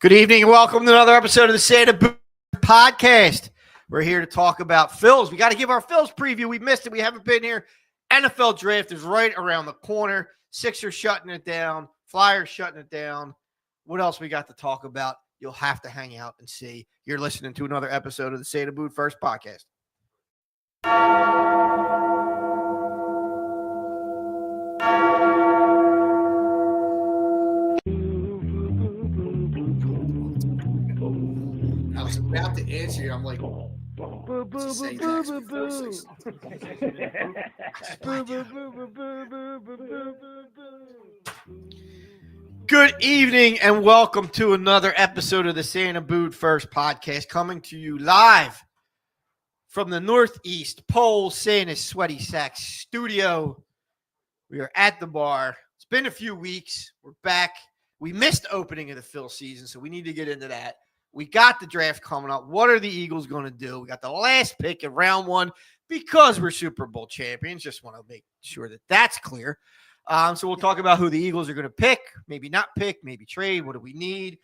Good evening and welcome to another episode of the Say the Boot podcast. We're here to talk about Phillies. We got to give our Phillies preview. We missed it. We haven't been here. NFL draft is right around the corner. Sixers shutting it down. Flyers shutting it down. What else we got to talk about? You'll have to hang out and see. You're listening to another episode of the Say the Boot First podcast. I was about to answer you. I'm like, say Good evening and welcome to another episode of the Say the Boot First podcast, coming to you live from the Northeast Pole Santa Sweaty Sack studio. We are at the bar. It's been a few weeks. We're back. We missed the opening of the Phil season, so we need to get into that. We got the draft coming up. What are the Eagles going to do? We got the last pick in round one because we're Super Bowl champions. Just want to make sure that that's clear. So we'll talk about who the Eagles are going to pick, maybe not pick, maybe trade. What do we need?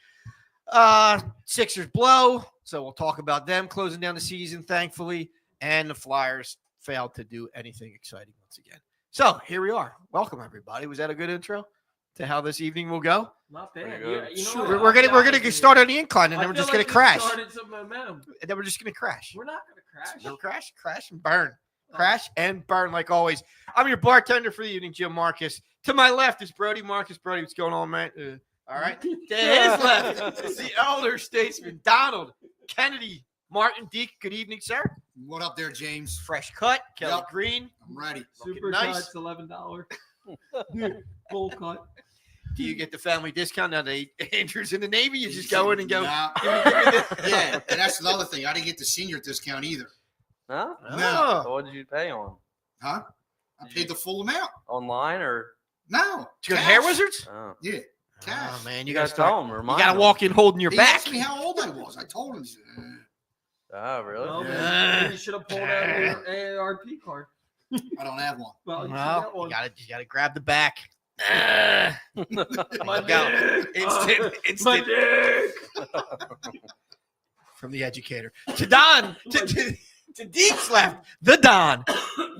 Sixers blow. So we'll talk about them closing down the season, thankfully. And the Flyers failed to do anything exciting once again. So here we are. Welcome, everybody. Was that a good intro to how this evening will go? Not bad. We're gonna start on the incline, and then we're just gonna crash. Started some momentum. And then we're just gonna crash. We're not gonna crash. No crash and burn. Crash and burn like always. I'm your bartender for the evening, Jim Marcus. To my left is Brody Marcus. Brody, what's going on, man? All right. To his left is the elder statesman, Donald Kennedy Martin Deke. Good evening, sir. what up there, James? Fresh cut, Kelly Yep. Green. I'm ready. Super nice. cuts, $11. Full cut. Do you get the family discount now that Andrew's in the Navy? You just go in and go. Nah. Give me this. Yeah, and that's another thing. I didn't get the senior discount either. Huh? No. So what did you pay on? Huh? I paid the full amount. Online or? No. Did you go to cash. Hair Wizards? Oh. Yeah. Cash. Oh, man. You You got guys to tell start. them. You Remind got to them. walk in holding your He back. asked me how old I was. I told him. He said, Oh, really? Well, Yeah. then you should have pulled out your AARP card. I don't have one. Well, you Well, got one. you gotta grab the back. My Go. dick. Instant My dick. from the educator. To Don. To Deke's left. The Don.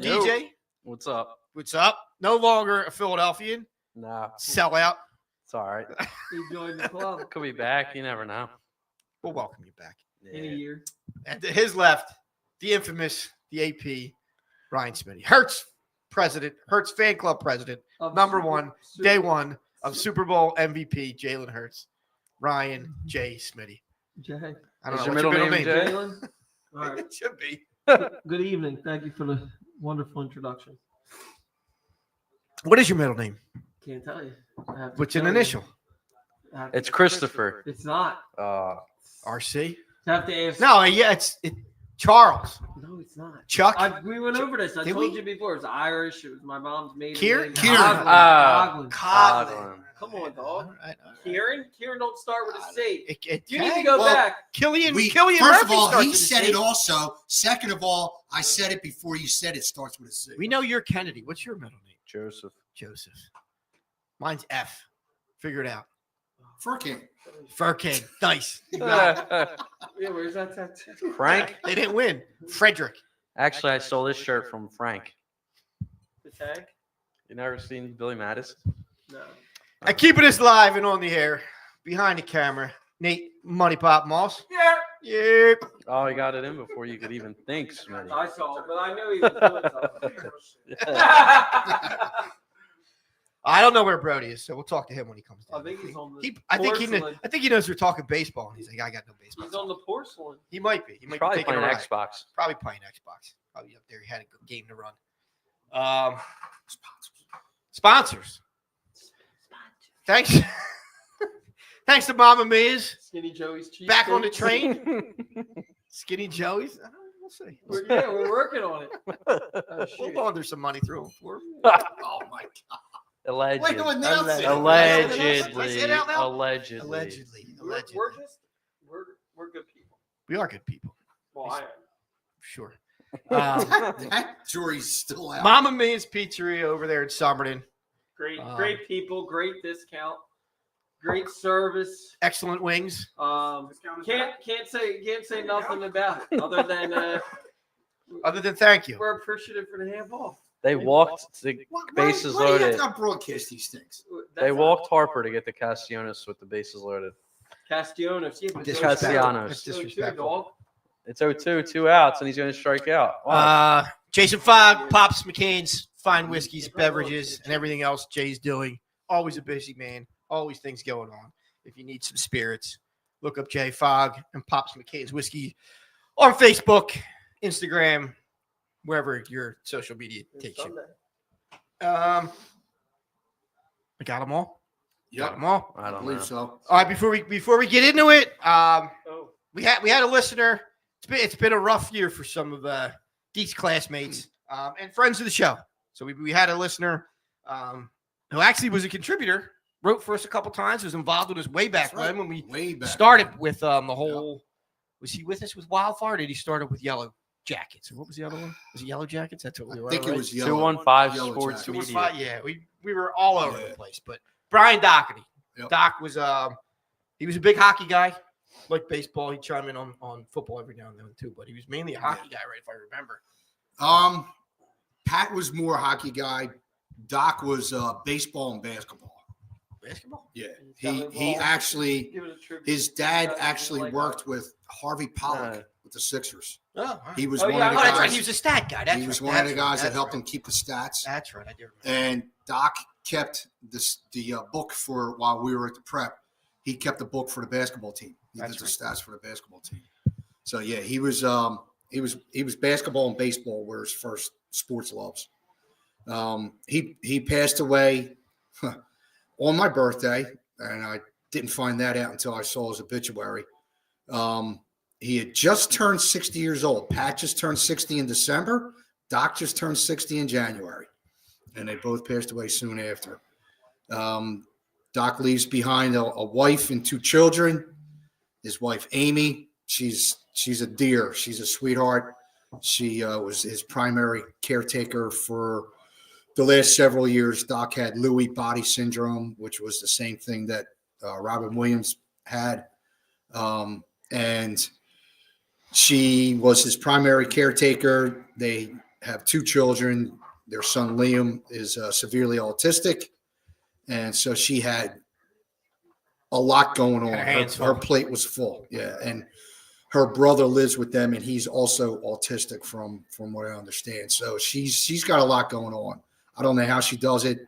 Yo. DJ, What's up? what's up? No longer a Philadelphian. Nah, Sellout. it's all right. He joined the club Could be back. You never know. We'll welcome you back. in a year. And to his left, the infamous, the AP, Ryan Smitty. Hertz president, Hertz fan club president, Of number Super- one, Super- day one of Super Bowl MVP, Jalen Hurts. Ryan J. Smitty. Jay. I don't Is know. your What's middle name Jay? Jalen. All right. It should be. Good evening. Thank you for the wonderful introduction. What is your middle name? Can't tell you. I have to What's an tell you. initial? I have to- It's Christopher. It's not. RC? I have to ask. No, yeah, it's Charles. No, it's not. Chuck? We went over this. I Did told we? you before. It's Irish. It was my mom's maiden Kieran? name. Kieran. Coughlin. Coughlin. Come on, dog. All right. Kieran? Kieran don't start with a C. It You need to can. go Well, back. Killian First Murphy of all, starts he with a said C. it also. Second of all, I said it before you said it starts with a C. We know you're Kennedy. What's your middle name? Joseph. Joseph. Mine's F. Figure it out. Furking. Fur King. Nice. You got it. Yeah, where's that tattoo? Frank? They didn't win. Frederick. Actually, I stole this shirt from Frank. The tag? You never seen Billy Mattis? No. And keeping us live and on the air, behind the camera, Nate Money Pop Moss. Yeah. Yep. Oh, he got it in before you could even think, Smitty. I saw it, but I knew he was doing something. I don't know where Brody is, so we'll talk to him when he comes I down. think he's on the I think porcelain. he knows we're talking baseball. And he's like, I got no baseball. He's on the porcelain. He might be. He might He's be probably taking playing a ride. Xbox. Probably playing Xbox. Probably up there. He had a good game to run. Sponsors. Thanks. Thanks to Mama Mia's. Skinny Joey's cheese. Back on the train. Skinny Joey's. We'll see. We're working on it. Oh, We'll shoot. launder some money through him for him. Oh, my God. Allegedly. Wait, no, announce it. Say Allegedly. it out loud. Allegedly. Allegedly. We're good people. We are good people. Well, I am. Sure. That jury's still out. Mama Mia's Pizzeria over there in Somerton. Great people, great discount. Great service. Excellent wings. Can't say nothing about it other than Other than thank you. we're appreciative for the half off. They walked the bases why do you have loaded. to not broadcast these things? They walked Harper to get the Castellanos with the bases loaded. Castellanos. Yeah, but Castellanos. That's So, disrespectful. dog. It's 0-2, 2 outs, and he's going to strike out. Wow. Jason Fogg, Pops McCain's fine whiskeys, beverages, and everything else Jay's doing. Always a busy man. Always things going on. If you need some spirits, look up Jay Fogg and Pops McCain's whiskey on Facebook, Instagram, wherever your social media takes you. I got them all. Got Yep, them all. I I don't believe know. so. All right, before we get into it, we had a listener. It's been a rough year for some of Geek's classmates and friends of the show. So we had a listener who actually was a contributor, wrote for us a couple times, was involved with us way back That's right. when we Way back. started with the whole. Was he with us with Wildfire? Or did he start it with Yellow Jackets? What was the other one? Was it Yellow Jackets? That's what we were. I think it right? was Yellow. 215 Yellow Sports Jacket. Media. Yeah, we were all over Yeah. the place. But Brian Doherty, Yep. Doc was he was a big hockey guy, like baseball. He'd chime in on football every now and then too, but he was mainly a hockey guy, right? If I remember. Pat was more a hockey guy. Doc was baseball and basketball. Basketball. Yeah, he actually Give it a tribute. his dad actually worked with Harvey Pollock No. with the Sixers. Oh, all right. He was Oh, one yeah, of Oh, the that's right. guys. He was a stat guy. That's He was right. one of the That's right. guys that That's helped right. him keep the stats. That's right. I do remember. And Doc kept the book for while we were at the prep. He kept the book for the basketball team. He That's did the stats for the basketball team. So yeah, he was basketball and baseball were his first sports loves. He passed away on my birthday, and I didn't find that out until I saw his obituary. He had just turned 60 years old. Pat just turned 60 in December. Doc just turned 60 in January, and they both passed away soon after. Doc leaves behind a wife and 2 children. His wife, Amy, she's a dear. She's a sweetheart. She was his primary caretaker for the last several years. Doc had Lewy body syndrome, which was the same thing that Robin Williams had. And she was his primary caretaker. They have 2 children. Their son, Liam, is severely autistic. And so she had a lot going on. Her plate was full. Yeah. And her brother lives with them, and he's also autistic from what I understand. So she's got a lot going on. I don't know how she does it.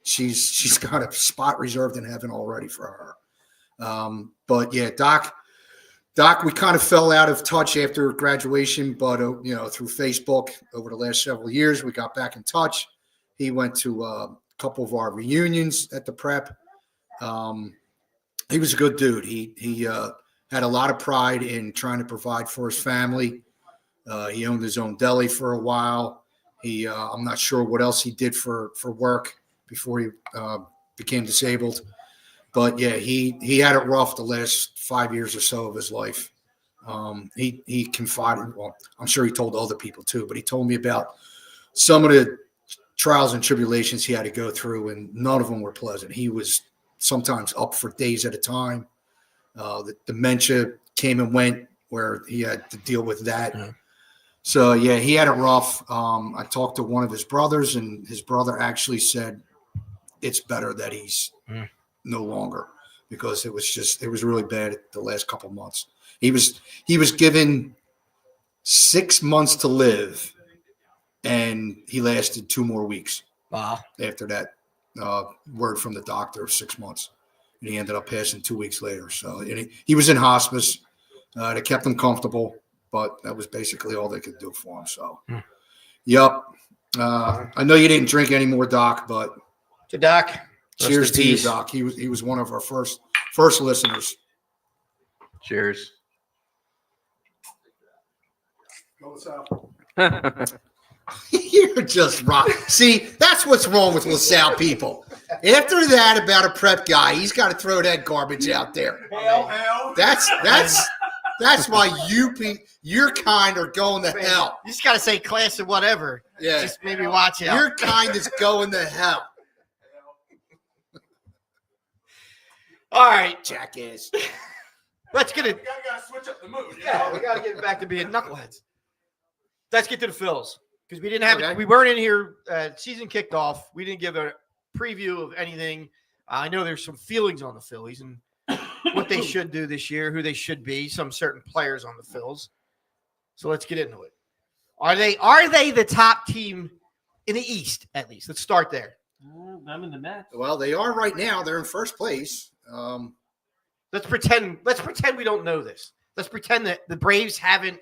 She's got a spot reserved in heaven already for her. But yeah, Doc, we kind of fell out of touch after graduation, but through Facebook over the last several years, we got back in touch. He went to a couple of our reunions at the prep. He was a good dude. He had a lot of pride in trying to provide for his family. He owned his own deli for a while. I'm not sure what else he did for work before he became disabled. But yeah, he had it rough the last 5 years or so of his life. He confided, well, I'm sure he told other people too, but he told me about some of the trials and tribulations he had to go through, and none of them were pleasant. He was sometimes up for days at a time. The dementia came and went where he had to deal with that. Yeah. So yeah, he had it rough. I talked to one of his brothers, and his brother actually said it's better that he's no longer, because it was really bad the last couple of months. He was given 6 months to live, and he lasted 2 more weeks. Wow. After that word from the doctor of 6 months. And he ended up passing 2 weeks later. So he was in hospice. They kept him comfortable, but that was basically all they could do for him. So, Yep. I know you didn't drink anymore, Doc, but to Doc. Cheers to you, Doc. He was one of our first listeners. Cheers. You're just wrong. See, that's what's wrong with LaSalle people. After that about a prep guy, he's got to throw that garbage out there. Hell. That's why your kind are going to hell. You just got to say class or whatever. Yeah. Just maybe watch out. Your kind is going to hell. All right, jackass. let's get it. We gotta switch up the mood. Yeah, we got to get back to being knuckleheads. Let's get to the Phils because we didn't have Okay. we weren't in here. Season kicked off. We didn't give a preview of anything. I know there's some feelings on the Phillies and what they should do this year, who they should be, some certain players on the Phils. So let's get into it. Are they the top team in the East at least? Let's start there. I'm in the Mets. Well, they are right now. They're in first place. Let's pretend we don't know this. Let's pretend that the Braves haven't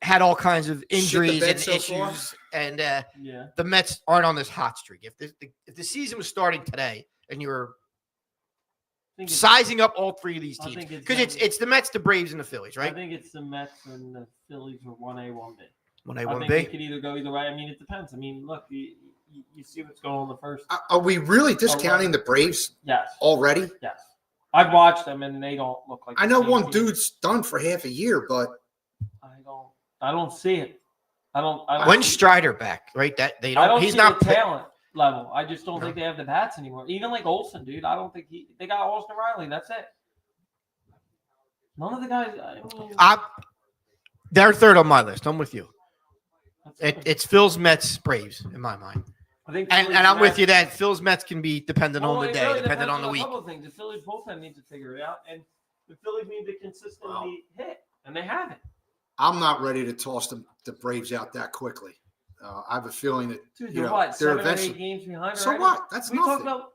had all kinds of injuries bed and so far. issues, and Yeah. the Mets aren't on this hot streak. If the season was starting today and you were I think it's- sizing up all three of these I teams, think it's because them. it's the Mets, the Braves, and the Phillies, I right? think it's the Mets and the Phillies are 1A, 1B. When they I won think it B. could either go either way. I mean, it depends. I mean, look, you see what's going on in the first. Are we really discounting the Braves Yes. already? Yes. I've watched them and they don't look like. I the know same one team. dude's done for half a year, but I don't see it. I don't When's see- Strider back? Right, that they I don't. don't He's see not the play- talent level. I just don't No. think they have the bats anymore. Even like Olsen, dude. I don't think they got Austin Riley. That's it. None of the guys. I mean, They're third on my list. I'm with you. that's- It's Phil's, Mets, Braves in my mind, I think and Phillies I'm with Mets- you that Phil's, Mets can be dependent Well, on the it day, really dependent depends on the a week. couple of things. The Phillies bullpen needs to figure it out, and the Phillies need to consistently hit, and they haven't. I'm not ready to toss the Braves out that quickly. I have a feeling that Dude, you they're know, what? they're 7 or 8 eventually. games behind. So already? what? That's We talked nothing. about.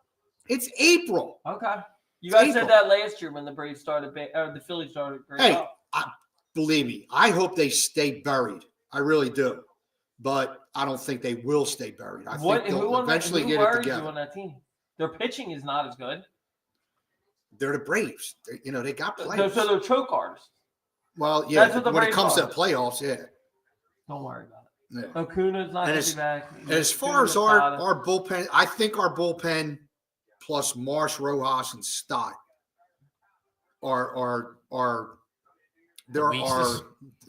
It's April. Okay. You It's guys said April. that last year when the Braves started, or the Phillies started. Great Hey, up. Believe me, I hope they stay buried. I really do. But I don't think they will stay buried. I think they'll eventually get it you on together. that team? Their pitching is not as good. They're the Braves. They got players. So they're choke artists. Well, yeah, That's what the when it Braves comes to are. the playoffs, yeah. Don't worry about it. Yeah. Okuna's not And going as- to be back. And as far as our bullpen, I think our bullpen plus Marsh, Rojas, and Stott are there Weaknesses.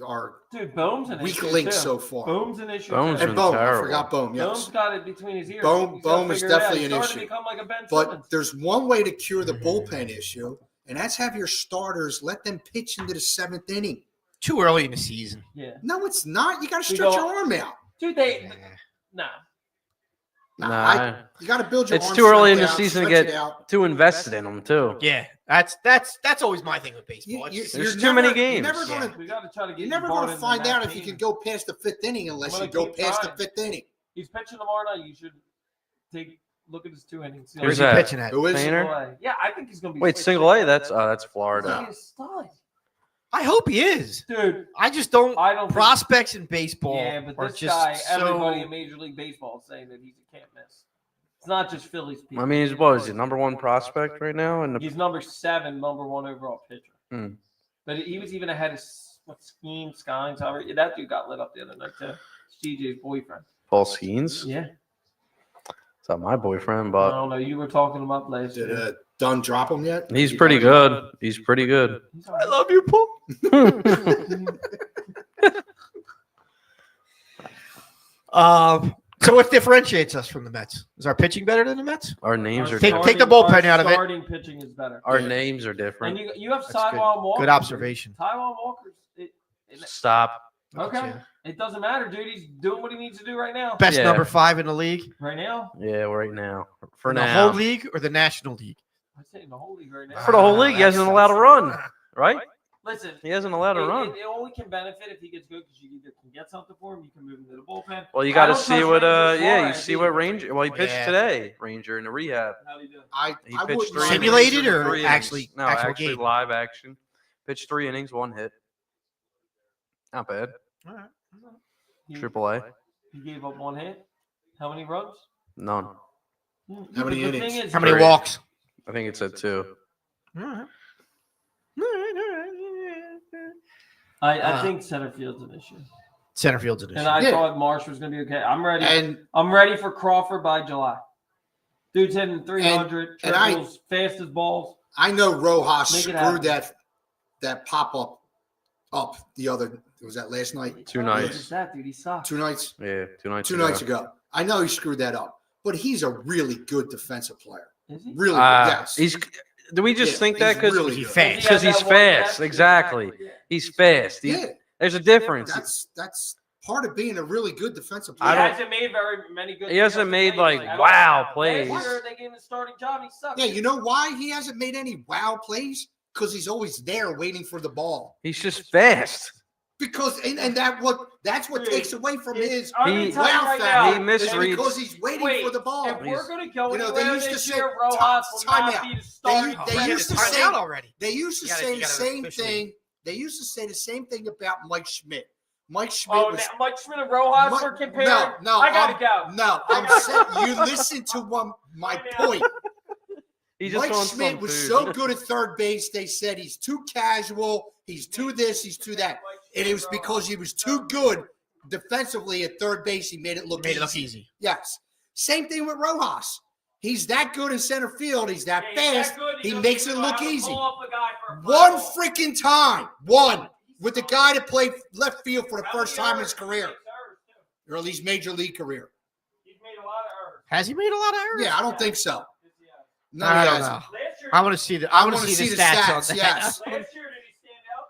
are dude, Bohm's an weak issue links too. so far. Bohm's an issue. Bohm's too. been And Bohm, I terrible. forgot Bohm. Bohm's Yes, got it between his ears. Bohm- He's gotta Bohm is figure it out. definitely He's an starting to issue. become like a Ben but Simmons. there's one way to cure the bullpen issue, and that's have your starters let them pitch into the seventh inning. Too early in the season. Yeah, No, it's not. You got to We stretch go- your arm out. dude, they Nah. nah. You got to build your. It's arm too early in strength the out, season to stretch get it out. too invested in them too. Yeah, that's always my thing with baseball. You- It's- There's you're too many never- you're games. never Yeah. gonna- We got to try to get. You're never going going to find out if you team. can go past the fifth inning unless I'm you gonna go keep past trying. the fifth inning. He's pitching tomorrow night. You should look at his 2 innings. Where's Who's he that? pitching at? Who is? Painter? Single A. Yeah, I think he's going to be. Wait, single A? That's Florida. He's a stud. I hope he is. Dude, I just don't. I don't think- Prospects in baseball Yeah, but are this just guy, so. everybody in Major League Baseball is saying that he's a can't miss. It's not just Phillies people. I mean, he's what is he number one prospect right now? And He's number 7, number 1 overall pitcher. Hmm. But he was even ahead of Skynes. However, that dude got lit up the other night too. It's GJ's boyfriend. Paul Skeens. Yeah, It's not my boyfriend, I but don't know. You were talking about last Did year. Dunn drop him yet? he's pretty good. He's pretty good. He's all I right. love you, Paul. So what differentiates us from the Mets? Is our pitching better than the Mets? Our names are Take- different. take the bullpen Our out of it. Starting pitching is better. Our names are different. And you have That's Taiwan Walker. Good observation. Taiwan Walker's. Stop. Okay. Yeah. It doesn't matter, dude. He's doing what he needs to do right now. Best Yeah. number 5 in the league. Right now, Yeah, right now. For In the now. whole league or the National League? I'd say in the whole league right now. For the whole league, he hasn't allowed to run, right? Listen, He hasn't allowed to run. It only can benefit if he gets good because you either can get something for him, you can move him to the bullpen. Well, you I got to don't see trust what. Ranger Yeah, you Suarez see either. what Ranger. Well, he pitched Yeah. today, Ranger in the rehab. How do you do? He I pitched wouldn't 3 mind Simulated innings, or 3 innings. actually- No, actual actually game? live action. Pitched 3 innings, 1 hit. Not bad. He, AAA. he gave up 1 hit. How many runs? None. How many The thing innings? is, How many 3. walks? I think it said 2. I think center field's an issue, Center field's an and issue. I Yeah. thought Marsh was going to be okay. I'm ready. And I'm ready for Crawford by July. Dude's hitting 300, and I- triples, fast as balls. I know Rojas Make it screwed happen. that pop up the other. Was that last night? 2 What nights. is that, dude? He sucks. 2 nights. Yeah, 2 nights. 2 nights ago. I know he screwed that up, but he's a really good defensive player. Is he? Really, good. Uh, yes. He's Do we just Yeah, think that he's because really he's good. fast? because he's fast? Exactly. He's fast. Yeah, There's a difference. that's part of being a really good defensive He player. hasn't made very many good. He hasn't defensive made, plays, like, at wow all. plays. Last year they gave him the starting job. He sucked. Yeah, you know why he hasn't made any wow plays? Because he's always there waiting for the ball. He's just fast. Because and that's what Dude, takes away from his I'm gonna He- tell you wow right factor. now, is misreads. because he's waiting Wait, for the ball. If we're gonna go You know, they anywhere used to this say- year, Rojas will time not out. be the starting. They Oh, used to it's say- out already. They used to You gotta- say you the gotta same officially- thing. They used to say the same thing about Mike Schmidt. Mike Schmidt Oh, was now Mike Schmidt and Rojas Mike- were compared. No, I gotta go. No, I'm saying you listen to my point. He just Mike wants Schmidt some was food. so good at third base. They said he's too casual. He's too this. He's too that. And it was because he was too good defensively at third base. He made it look easy. Yes. Same thing with Rojas. He's that good in center field. He's that fast. He makes it look easy. One freaking time. One. With the guy that played left field for the first time in his career. Or at least major league career. He's made a lot of errors. Has he made a lot of errors? Yeah, I don't think so. No, I he don't hasn't. know. Last year, I want to see the. I want to wanna see the stats on that. yes. last year, did he stand out?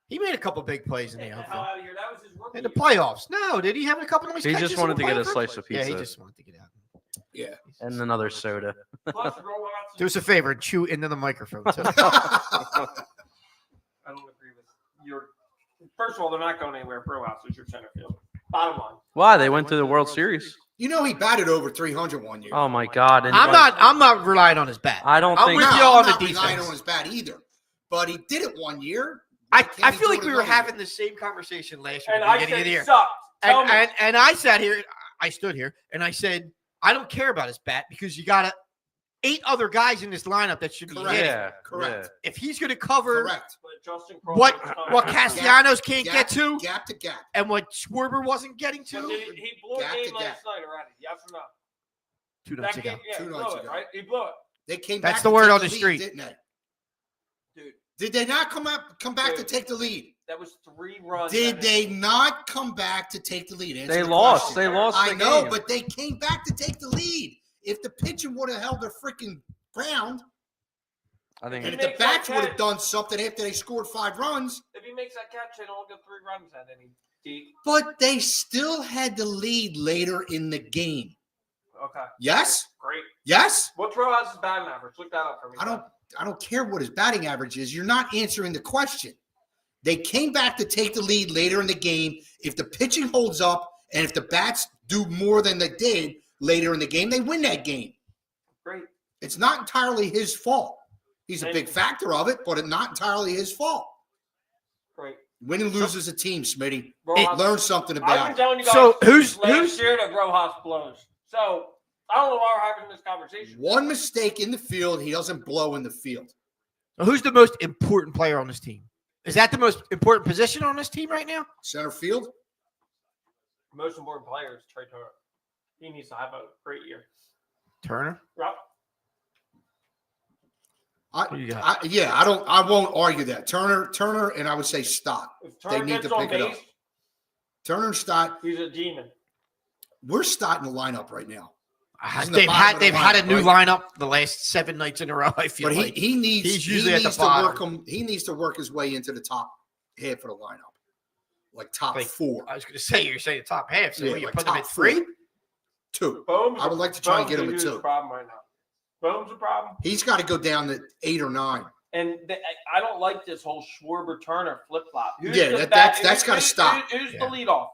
He made a couple big plays in the Get the hell outfield. out of here. That was his rookie In the year. playoffs. No, did he have a couple nice He catches just in wanted the to get a playoffs? slice of Yeah, he pizza. just wanted to get out. Yeah. And another soda. Plus, Rojas Do us a favor and chew into the microphone. Too. I don't agree with your. First of all, they're not going anywhere. Rojas is your center field. Bottom line. Why? They went to the World Series. You know he batted over 300 one year. Oh my God! And I'm not relying on his bat. I don't I'm think. with No, you on I'm the not relying defense. on his bat either. But he did it one year. I Why can't he feel do like it we were another having year? the same conversation last year And at the I beginning of said the he year. sucked. Tell me. And I sat here, I stood here, and I said, I don't care about his bat because you got 8 other guys in this lineup that should be Correct. hitting. Yeah. Correct. If he's going to cover Correct. But Justin what Crawford's what coming. Castellanos can't Gap get to, Gap to gap. and what Schwarber wasn't getting But to he blew a Gap to game last gap. night already. Yes or no? 2 nights That ago. game, yeah, 2 he nights blew it, ago. right? He blew it. They came That's back the to word take on the lead, street. didn't they? Dude, Did they not come back to Dude. take the lead? that was 3 runs. Did that they not come back to take the lead? Answer They the lost. question. They lost I the know, game. but they came back to take the lead. If the pitching would have held their freaking ground, I think. and He if the makes that bats would have catch. done something after they scored 5 runs, If he makes that catch, they don't get 3 runs at any deep. but they still had the lead later in the game. Okay, Yes? great. Yes? What's Rojas' batting average? Look that up for me. I don't care what his batting average is. You're not answering the question. They came back to take the lead later in the game. If the pitching holds up and if the bats do more than they did later in the game, they win that game. Great. It's not entirely his fault. He's a big factor of it, but it's not entirely his fault. Great. Win and lose as a team, Smitty. Rojas, Learn something I've been about it. telling you guys So who's last year that Rojas blows. So I don't know why we're having this conversation. One mistake in the field, he doesn't blow in the field. who's the most important player on this team? Is that the most important position on this team right now? Center field? Most important player is Trey Turner. He needs to have a great year. Turner. Rob? Who you got? I won't argue that. Turner, and I would say Stott. If Turner need gets to on pick it up. base, Turner and Stott. he's a demon. We're Stott in the lineup right now. He's in the They've bottom had of the they've had a lineup, new right? lineup the last 7 nights in a row. I feel But like he needs he's usually at the to bottom. work him. He needs to work his way into the top half of the lineup, like top Like, 4, I was going to say you're saying the top half, so Yeah, you like put them at top 3. 2. Bohm's I would like to try and Bohm's get him a at huge 2. problem right now. Bohm's a problem. He's got to go down to 8 or 9. And I don't like this whole Schwarber Turner flip flop. Yeah, that's gotta stop. Who's Yeah. the leadoff?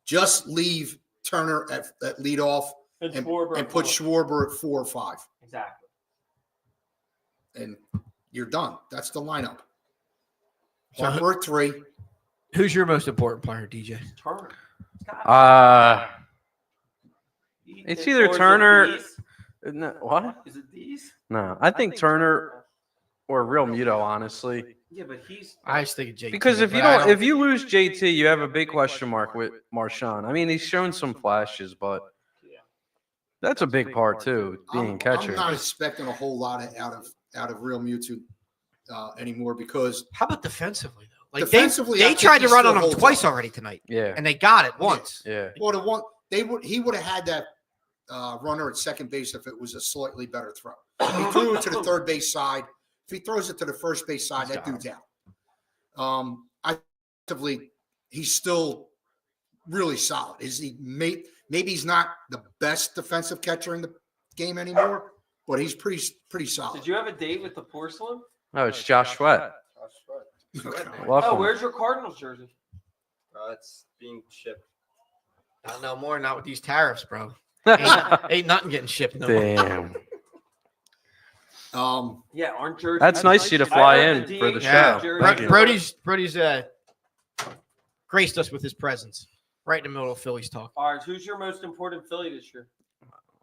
Just leave Turner at leadoff And and Schwarber at put 4. Schwarber at 4 or 5, Exactly. and you're done. That's the lineup. So Harper at 3. Who's your most important player, DJ? Turner. It's either Turner. No, what? Is it these? No, I think Turner or Real Muto, honestly. Yeah, but he's. I was thinking JT. Because if but you I don't, if you lose JT, you have a big question mark with Marshawn. I mean, he's shown some flashes, but that's a big part too, being I'm catcher. not expecting a whole lot out of Real Mewtwo anymore because How about defensively though? Like Defensively, I they think tried he to run still on him holds twice up. already tonight, Yeah, and they got it once. yeah. well, he would have had that runner at second base if it was a slightly better throw. He threw it to the third base side. If he throws it to the first base side, that dude's out. Offensively, he's still really solid. Is he maybe he's not the best defensive catcher in the game anymore, but he's pretty solid. Did you have a date with the porcelain? No, it's Josh Sweat. Love Oh, him. where's your Cardinals jersey? It's being shipped. Not no more. Not with these tariffs, bro. Ain't nothing getting shipped. No more. Damn. Yeah, aren't jerseys? That's nice of you to fly in for the Yeah. show. Bro- Thank you. Brody's graced us with his presence right in the middle of Phillies talk. All right, who's your most important Philly this year?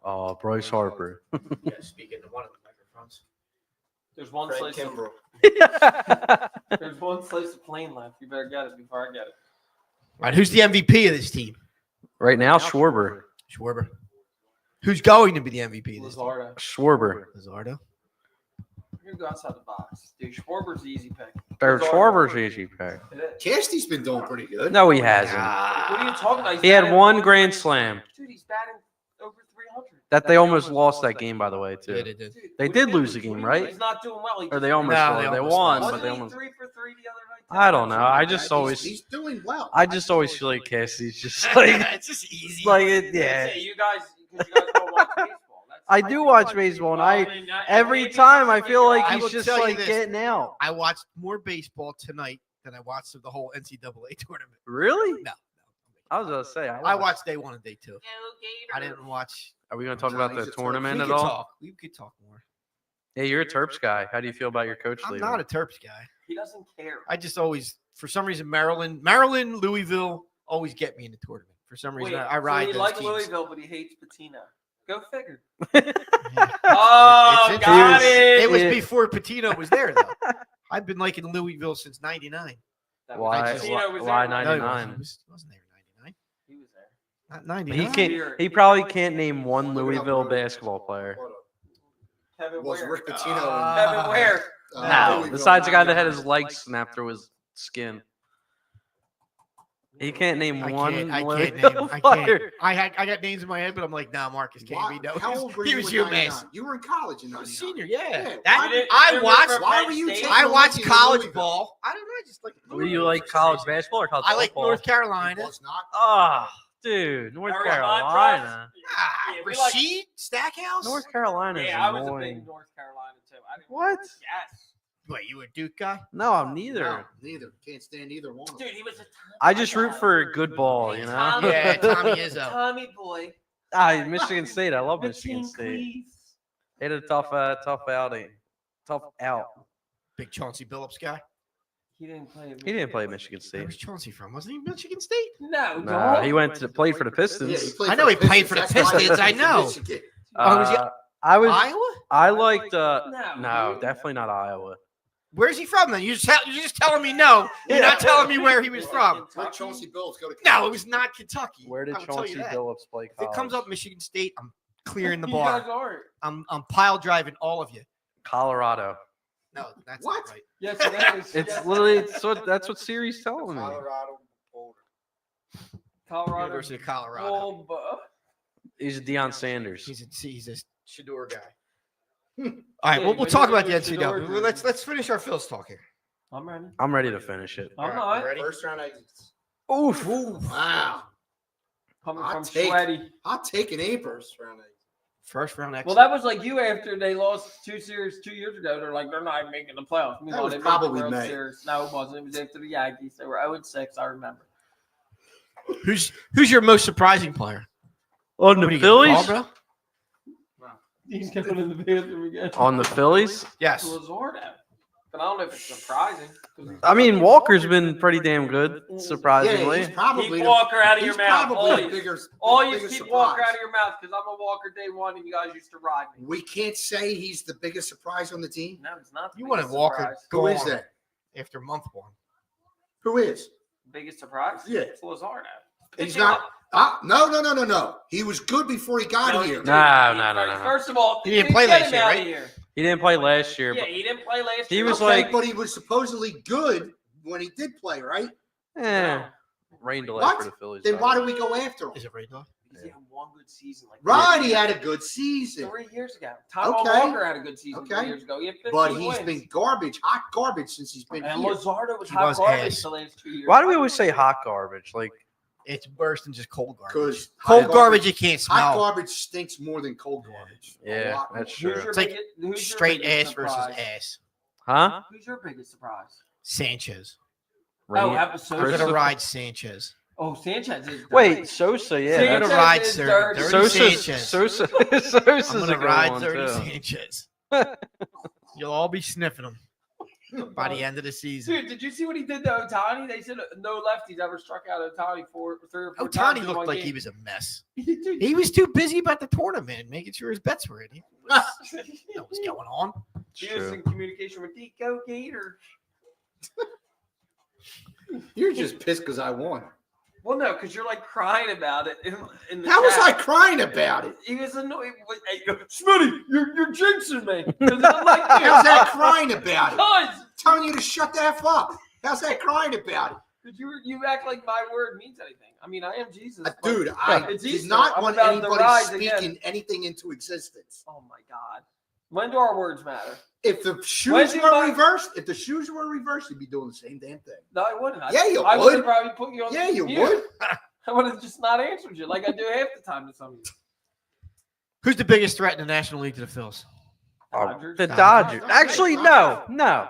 Oh, Bryce Harper. Yeah, speaking to one of the microphones. There's one Frank slice. Kimbrell. There's one slice of plain left. You better get it before I get it. All right, who's the MVP of this team? Right now, Schwarber. Schwarber. Who's going to be the MVP of this team? Lazardo. Schwarber. Lazardo. You're gonna go outside the box, dude. Schwarber's the easy pick. Or Lazardo. Schwarber's easy pick. It is. Casty's been doing pretty good. No, he hasn't. What are you talking about? He's He had batting one over- grand slam. Dude, he's batting over 300. That they almost lost that game, by the way, Yeah, too. they did. Dude, They what did do you lose the mean? game, What do you mean? right? He's not doing well. He Or they just- almost No, won. they They almost won, lost. but they Wasn't he almost. 3 for 3 the other night? I don't know. I just He's- always, he's doing well. I just always feel like Cassie's just like, it's just easy. like it, That's yeah. it. You guys don't watch baseball. I do watch baseball, and every time I feel like I he's will just tell you like this. getting out. I watched more baseball tonight than I watched of the whole NCAA tournament. Really? No. I was gonna say, I watched day 1 and day 2. I didn't watch. Are we gonna talk about the He's a tournament We at could all? talk. We could talk more. Yeah, you're a Terps guy. How do you feel about your coach I'm leaving? not a Terps guy. He doesn't care. I just always, for some reason, Maryland, Louisville always get me in the tournament. For some reason, Wait, I ride so he those likes teams. Louisville, but he hates Patino. Go figure. Yeah. Oh, It's got interesting. it. It was Yeah. before Patino was there, though. I've been liking Louisville since '99. That was- Why? Patino was Why there. No, he 99? wasn't there in '99. He was there. Not '99. He can't. He probably can't name one Louisville basketball player. Kevin Was Ware. Rick Pitino Kevin Ware. No, Louisville Besides the guy that had 99. his leg snapped through his skin. He can't name I one can't Louisville name. I player. can't. I got names in my head, but I'm like, nah, Marcus can't be. No, How old were he you was in UMass. '99? You were in college in I was '99. senior, yeah. Yeah, That, why did- I you watched. remember Why Penn were you State? taking I watched Louisville? college ball. I don't know. I just like. Were you like college basketball or college I like football? North It Carolina. was not. Ah, dude, North Remember Carolina. Ah, Yeah, we like- Rasheed Stackhouse. North Carolina is Yeah, I was a annoying. big North Carolina too. I didn't What? Yes. Wait, you a Duke guy? No, I'm neither. No, neither. Can't stand either one. of them. Dude, he was a Tommy. I just root for a good ball, you know. Tommy. Yeah, Tommy Izzo. Tommy boy. Michigan State. I love The Michigan team, State. please. They had a tough outing. Tough out. Big Chauncey Billups guy. He didn't play. He didn't play at Michigan State. Where's Chauncey from? Wasn't he Michigan State? No, Nah, dog. he went to played for the Pistons. Yeah, played I for know the he played for the That's why he Pistons, I went to know. Michigan. was he- I was. Iowa? I liked. No, No, dude. definitely not Iowa. Where's he from then? You're just telling me no. You're not telling me where he was from. Let Chauncey Billups go to No, college. it was not Kentucky. Where did I will tell you Chauncey that. Billups play If college? it comes up Michigan State, I'm clearing the You guys bar. aren't. I'm pile driving all of you. Colorado. No, that's What? not right. Yes, it is. It's Yes. literally that's what Siri's telling me. Colorado Boulder. Colorado. University of Colorado. Bulba. He's Deion Sanders. He's a Shador guy. All right, Yeah, we'll but talk you're about the a Shador NCAA. dude. Let's finish our Phil's talk here. I'm ready. I'm ready to finish it. I'm All right, not. ready? First round exits. Oof. Wow. Coming Hot from take. Sweaty. I'll take an apron. First round exits. First round exit. Well, that was like you after they lost 2 series 2 years ago. They're like, they're not even making the playoffs. Meanwhile, was they made probably the World May. Series. No, it wasn't. It was after the Yankees. They were 0-6. I remember. Who's your most surprising player? On What the do you get, Paul, Phillies? bro? He's going in the bathroom again. On the Phillies? Yes. Lazardo. But I don't know if it's surprising. I mean, Walker's been pretty damn good, Yeah, surprisingly. he's probably Keep the- Walker out of he's your mouth. probably All the you, biggest, all you biggest keep Walker surprise. out of your mouth because I'm a Walker day one and you guys used to ride me. We can't say he's the biggest surprise on the team. No, it's not. The You wanted biggest Walker surprise. Who is gone that? after month 1? Who is? Biggest surprise? Yeah. It's Lazardo. He's Pitching not. up- No. He was good before he got No, here. dude, No. First of all, He didn't play get last him year, out right? of here. He didn't play last year, Yeah, but he didn't play last He year. was Okay, like- but he was supposedly good when he did play, right? rain delay What? for the Phillies. Then by why the do way. we go after him? Is it right though? Because he had one good season. Like Right, he had a good season. 3 years ago. Tom Okay. Walker had a good season 3 Okay. years ago. He had 15 But he's wins. been garbage, hot garbage since he's been And here. Luzardo was He hot was garbage ass. the last 2 years. Why do we always say hot garbage? Like, It's worse than just cold garbage. Because Cold garbage you can't hot smell. garbage stinks more than cold garbage. A yeah, lot that's more. true. Who's It's like who's your Straight biggest ass versus surprise? ass. Huh? Who's your biggest surprise? Sanchez. Oh, Rain- episode. I'm gonna Christopher- ride Sanchez. Oh, Sanchez is. Wait, dirty. Sosa, yeah. I'm gonna Sanchez ride is Sir dirty. Dirty Sosa's, Sanchez. Sosa's I'm a gonna good ride one, Dirty too. Sanchez. You'll all be sniffing him by the end of the season. Dude, did you see what he did to Ohtani? They said no lefties ever struck out Ohtani 3 or 4 times. Ohtani in looked one like game. he was a mess. Dude, He was too busy about the tournament, making sure his bets were in. He was, what was going on? He was True. in communication with Dico Gator. You're just pissed because I won. Well, no, because you're like crying about it in the How was chat. I crying about it? He was annoyed. Hey, Smitty, you're jinxing me. 'Cause I'm like, How's that crying about it? Guys, Telling you to shut the F up. How's that crying about it? because you act like my word means anything. I mean, I am Jesus. but- Dude, I It's did Easter. not I'm want about to anybody rise speaking again. anything into existence. Oh my God. When do our words matter? If the shoes When's he were my- reversed, you'd be doing the same damn thing. No, I wouldn't. Yeah, you I would. have probably put you on. Yeah, you mute. would. I would have just not answered you like I do half the time to some of you. Who's the biggest threat in the National League to the Phils? Dodgers. The Dodgers. Actually, no.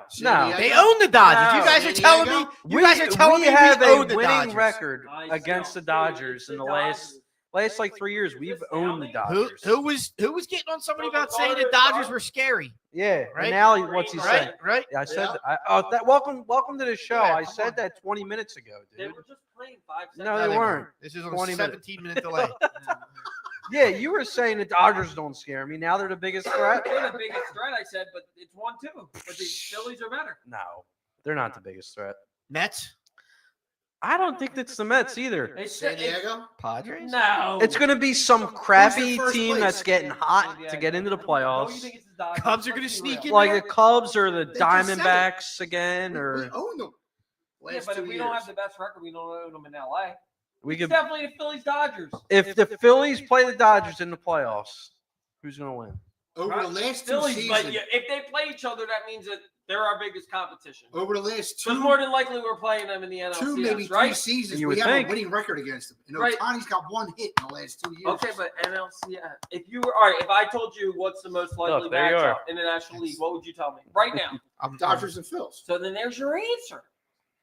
San They Diego? own the Dodgers. No. You guys are telling me. You guys are telling me we have we a own the winning Dodgers. record I against the know. Dodgers in the Dodgers. last like 3 years. We've owned the Who Dodgers. who was getting on somebody Well, about the saying the Dodgers Dodgers are- were scary? Yeah. Right? And now what's he saying? Right? Yeah, I said Yeah. that. Welcome to the show. Yeah, I come said on. that 20 minutes ago, They dude. were just playing 5 seconds. No, they weren't. This is on 20 a minutes. 17-minute delay. Yeah, you were saying the Dodgers don't scare me. Now they're the biggest threat. They're the biggest threat, I said, but it's 1-2. But the Phillies are better. No, they're not the biggest threat. Mets, I don't think it's the Mets either. They San said Diego? Padres. no. It's going to be some crappy first team place? that's getting hot to get into the No, you playoffs. think it's the Dodgers. Cubs are gonna Let's be sneak real. in Like there? the Cubs or the They just said it. Diamondbacks again, We or own them. Yeah, Last but 2 if we years. don't have the best record, we don't own them in LA. we It's could. definitely the Phillies Dodgers. If the Phillies play the Dodgers in the playoffs, who's going to win? Over the last two Phillies, but seasons. yeah, if they play each other, that means that they're our biggest competition. Over the last Because two, more than likely we're playing them in the NLCS, maybe right? 3 seasons, You we would have think. a winning record against them. And Right. Ohtani's got 1 hit in the last 2 years. Okay, but NLCS. If you were all right, if I told you what's the most likely Look, there you matchup are. in the National League, what would you tell me right now? I'm Dodgers and Phils. So then there's your answer.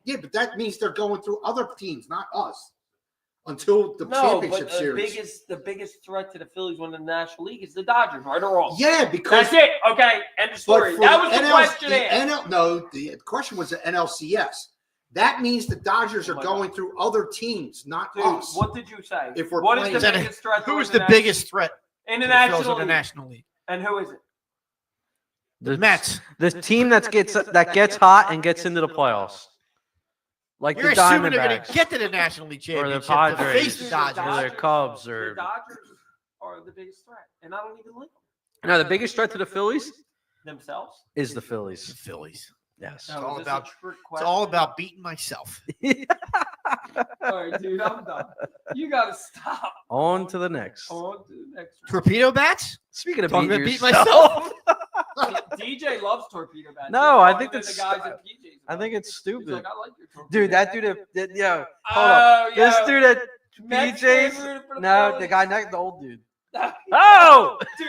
Yeah, but that means they're going through other teams, not us, until the No, but championship series. the biggest threat to the Phillies winning the National League is the Dodgers, right or wrong? Yeah, because That's it. Okay, end of but story. for That was the NL question the asked. the question was the NLCS. That means the Dodgers Oh are my going through other teams, not Dude, us. what did you say? If we're what is playing- the Is that biggest threat? to Who's win the biggest threat in to the the Phils National in the League? National League? And who is it? The Mets. The team that gets hot and gets into the playoffs, like You're the assuming they're going Diamondbacks to get to the National League or the Championship to Padres face the Dodgers. or the Cubs The or Dodgers are the biggest threat, and I don't even like them no. The biggest threat to the Phillies themselves. is the The Phillies. Phillies. Yes. No, all is this about- a trick It's question? all about beating myself. All right, dude, I'm done. You got to stop. On to the next. On to the next one. Torpedo bats? Speaking of Talking beating about beat yourself, myself? DJ loves torpedo bats. No, He's I talking think to that's- the guys at PJ's I about think it. it's He's stupid. like, I like your torpedo Dude, that bat. dude, yo, hold up. This yo, dude at Mets fan PJ's, rooting for the no, Phillies. the guy next, the old dude. oh, Oh, dude,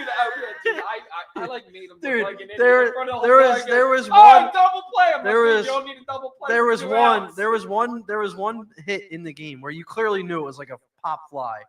I like made him Dude, look like an idiot there- in front of the there whole was- guy. there was Oh, one- double play. I'm there like, dude, was- you don't need a double play. there for was 2 one, outs. there was one hit in the game where you clearly knew it was like a pop fly,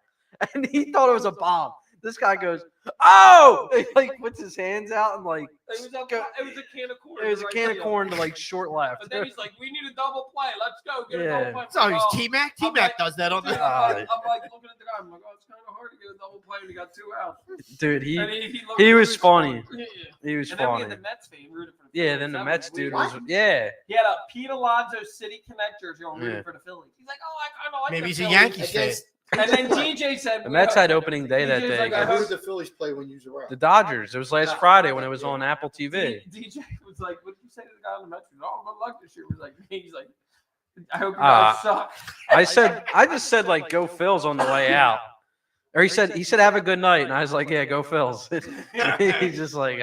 and he thought it was a bomb. This guy goes, oh, he, like puts his hands out and like It was a can of corn. it was a right can of field. corn to like short left. But then he's like, we need a double play. Let's go. Get a Yeah. double play. It's always Oh, T-Mac. I'm T-Mac like- does that on dude, the. I'm like looking at the guy. I'm like, oh, it's kind of hard to get a double play when you got 2 outs. Dude, And he looked he really was funny. Yeah. He was And then we funny. had the Mets fan rooting for the Yeah, Phillies. then the That Mets was dude weird. was yeah. He had a Pete Alonso City Connect jersey on rooting Yeah. for the Phillies. He's like, oh, I kind of like Maybe the he's a Phillies. Yankees fan. Against And then DJ said, The Mets had opening day that DJ's day. like, I who hope- did the Phillies play when you were around? The Dodgers. It was last Friday when it was on Apple TV. DJ was like, what did you say to the guy on the Mets? He's like, oh, good luck this year. He's like, I hope you Ah. guys suck. I just said like go Phils on the way out. Or he said have a good night, and I was like, yeah, go Phils. He's just like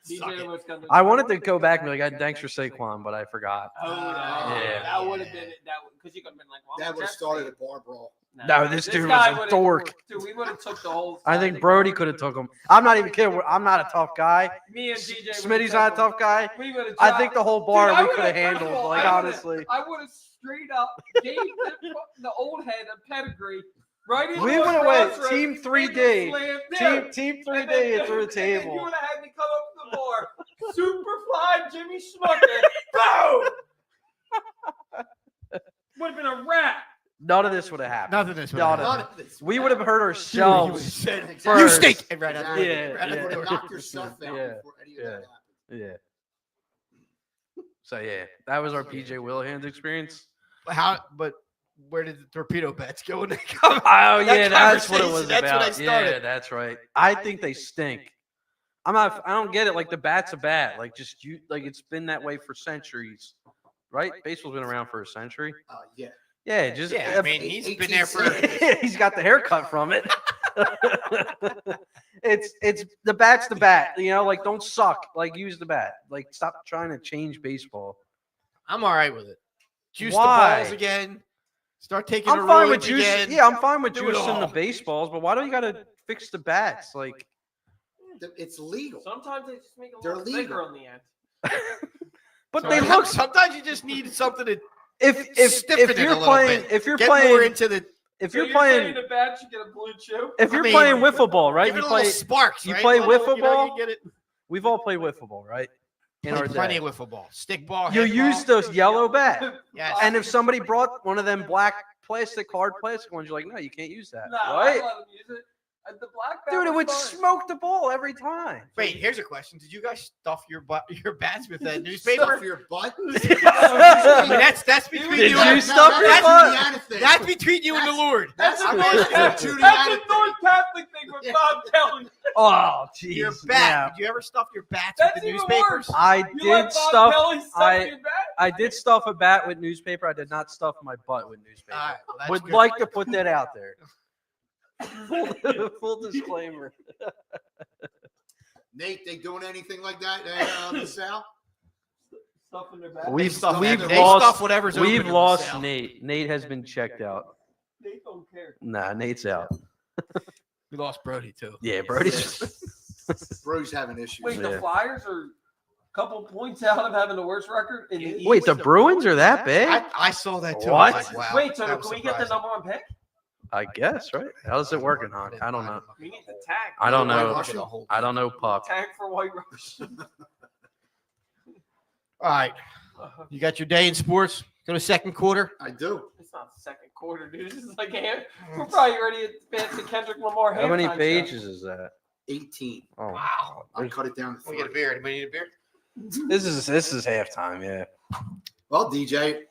DJ was gonna- I wanted to go back and be like, thanks for Saquon, but I forgot. Oh, no. Yeah. That would have been that because you could have been like, well, That would have started a bar brawl. No, this dude was guy a would've- dork. Dude, we would have took the whole. I think Brody could have took him. I'm not even kidding. I'm not a tough guy. Me and DJ. Smitty's not a tough guy. We would have. I think the whole bar Dude, I we could have would've- first of handled. all, Like, I would've- honestly. I would have straight up gave the old head a pedigree right in. We the would have went crossroads, team and 3D. slammed down. Team And 3D then- through the and then table. You would have had me come up to the bar, Superfly Jimmy Smucker, boom. Would have been a wrap. None of this would have happened. Nothing this None way. of this. We would have hurt ourselves. You first. stink. And right out Exactly. the Yeah, right out You the would door. have knocked yourself out Yeah. before any of that happened. Yeah. So yeah, that was our PJ Wilhands experience. But where did the torpedo bets go when they come? Oh That yeah, that's what it conversation, was that's about. when I started. Yeah, that's right. I think they stink. I don't get it. Like the bat's a bat. Like it's been that way for centuries, right? Baseball's been around for a century. Yeah. Yeah, just Yeah, I mean, he's been there for. he's got the haircut from it. it's the bat's the bat. You know, like don't suck. Like use the bat. Like stop trying to change baseball. I'm all right with it. Juice Why? the balls again. Start taking. I'm fine with juice. again. Yeah, I'm fine with Do it juicing the all. baseballs, but why do you got to fix the bats? Like, It's legal. Sometimes they just make it a They're little legal. bigger on the end. but So they I- look. Sometimes you just need something to If stiffen it if a you're little playing bit. if you're get more playing into the. if So you're saying playing the bat should get a blue chew. if I you're mean, playing wiffle ball, right? Give it You a little play. sparks. you right? play Little, wiffle you know, ball? you get it. We've all played wiffle ball, right? In our Plenty day. of wiffle ball, stick ball. You head use ball. those yellow bat, Yes. and if somebody brought one of them black plastic hard plastic ones, you're like, no, you can't use that, No, I right? let them use it. The black bat Dude, it was would fine. smoke the ball every time. Wait, here's a question: did you guys stuff your bats with that newspaper? Stuff your butt. I mean, that's between Did you. you and stuff your that's, butt? That's between you and the Lord. That's a I'm North asking Catholic. Judy That's Anna a thing. North Catholic thing with Bob Kelly. Oh, jeez. Your bat. Did you ever stuff your bats That's with the even newspapers? worse. I You did let Bob stuff. Kelly stuff I- your bat? I did stuff a bat with newspaper. I did not stuff my butt with newspaper. All right, well, that's Would good. like to put that out there. Full disclaimer. Nate, they doing anything like that in the South? Stuff in their bat? We've stuff They lost. stuff whatever's open We've in the lost South. Nate. Nate has been checked out. They don't care. Nah, Nate's out. We lost Brody too. Yeah, Brody's. Bro's having issues. Wait, Yeah. the Flyers are a couple points out of having the worst record in the Wait, East? the Bruins are that big? I saw that too. What? I was like, wow, Wait, so that can was we get the surprising. number one pick? I guess, right? How's it working, Hawk? I don't know. We need to tag. I don't White know. Russian? I don't know, Puck. Tag for White Russian. All right, you got your day in sports. Go to second quarter. I do. It's not the second quarter, dude. This is like we're probably already advanced to Kendrick Lamar. How many halftime show. pages is that? 18. Oh, Wow. I'll cut it down to We 3. get a beer. Anybody need a beer? this is halftime. Yeah. Well, DJ,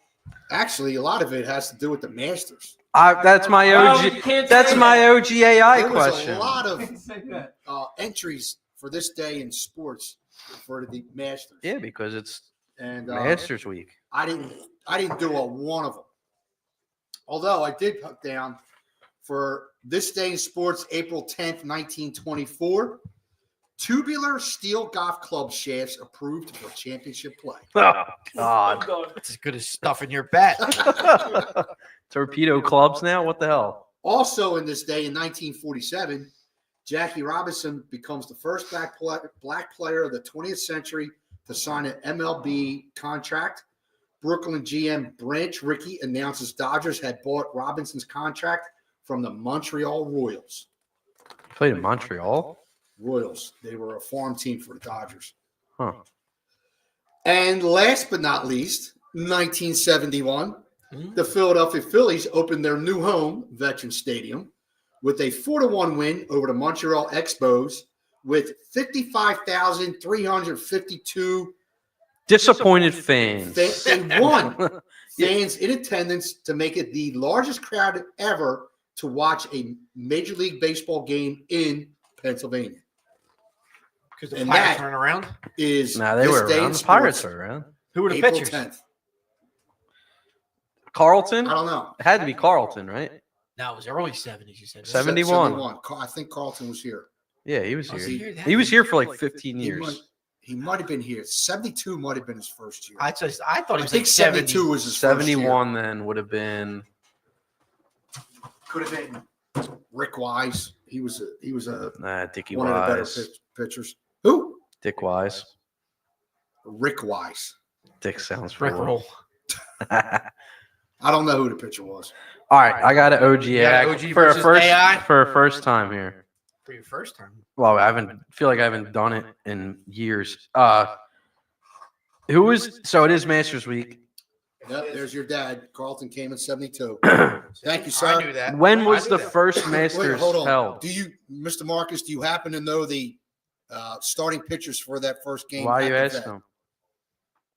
actually, a lot of it has to do with the Masters. That's my Oh, you OG. can't That's say my that. OGAI There was question. a lot You of can't say that. entries for this day in sports for the Masters. Yeah, because it's And Masters Week. I didn't do a one of them. Although I did put down for this day in sports, April 10th, 1924, tubular steel golf club shafts approved for championship play. Oh God. That's as good as stuffing your bat. Torpedo clubs now? What the hell? Also in this day in 1947, Jackie Robinson becomes the first black player of the 20th century to sign an MLB contract. Brooklyn GM Branch Rickey announces Dodgers had bought Robinson's contract from the Montreal Royals. Played in Montreal? Royals. They were a farm team for the Dodgers. Huh. And last but not least, 1971, the Philadelphia Phillies opened their new home, Veterans Stadium, with a 4-1 win over the Montreal Expos with 55,352 Disappointed fans. They won fans in attendance to make it the largest crowd ever to watch a Major League Baseball game in Pennsylvania. Because the And Pirates that- weren't around. Is Nah, they this were day around. in The Pirates sports, were around. Who were the April pitchers? 10th. Carlton? I don't know. It had to be Carlton, right? No, it was early 70s. You said 71. I think Carlton was here. Yeah, he was Was here. he here that He was year? here for like 15 He years. might have been here. 72 might have been his first year. I thought it I was think like 70. 72 was his first year. 71 then would have been. Could have been Rick Wise. He was a Dickie one of the better Wise. pitchers. Who? Dick Wise. Rick Wise. Dick sounds Rick real. roll. I don't know who the pitcher was. All right, I got an OG, You got an act OG for a versus first AI? for a first time here. For your first time. Well, feel like I haven't done it in years. Who was so it is Masters Week. Yep, there's your dad. Carlton came in 72. When Thank you, sir. I knew that. was I the knew that. first Wait, Masters hold on. held? Do you, Mr. Marcus, do you happen to know the starting pitchers for that first game? Why are you asking him?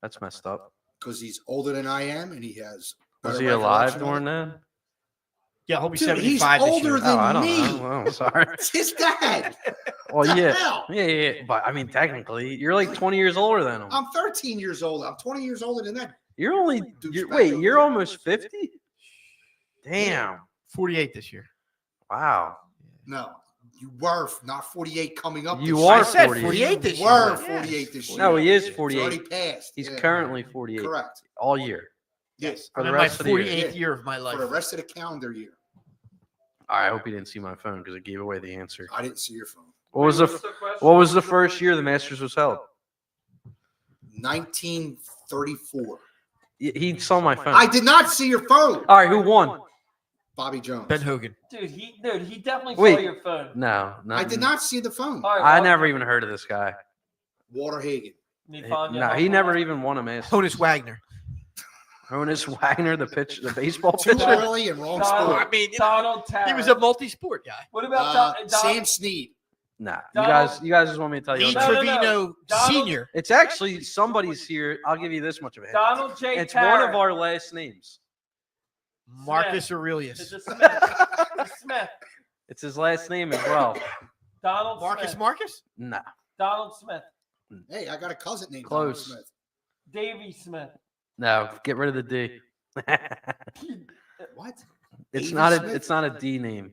That's messed up. Because he's older than I am, and he has. Was better he alive recollection of during it. that? Yeah, I hope he's Dude, he's 75 this older year. than- Oh, I don't me. know. Well, I'm sorry. It's his dad. Well, the yeah. hell? Yeah. But I mean, technically, you're like 20 years older than him. I'm 13 years old. I'm 20 years older than that. You're only. Douchebag. Wait, you're almost 50. Damn. 48 this year. Wow. No, you were not 48 coming up. You this are I year. said 48. 48 this You year. were Yeah. 48 this year. No, he is It's 48. already passed. He's Yeah. currently 48 correct. all year. Yes, For I'm the in my rest of the year. 48th year of my life. for the rest of the calendar year. All right, I hope you didn't see my phone because it gave away the answer. I didn't see your phone. What was the What was the first year the Masters was held? 1934. He saw my phone. I did not see your phone. All right, who won? Bobby Jones. Ben Hogan. Dude, he definitely Wait. saw your phone. No, I did not see the phone. All right, I well, never even heard of this guy. Walter Hagen. need to find No, out. he never even won a Masters. Honus Wagner. Honus Wagner, the baseball Too pitcher. early and wrong Donald- sport. I mean, you know, Donald Tarrant. he was a multi-sport guy. What about Sam Snead. Nah, Donald- you guys just want me to tell you. Lee No, about no, it. no. Trevino Donald- Sr. It's actually somebody's here. I'll give you this much of a hint. Donald J. It's Tarrant. one of our last names. Marcus It's Aurelius. a Smith. It's Smith. It's his last name as well. Donald Marcus Smith. Marcus? Nah, Donald Smith. Hey, I got a cousin named Close. Donald Smith. Davy Smith. no. Get rid of the D. What? It's Davy not a. Smith? It's not a D name.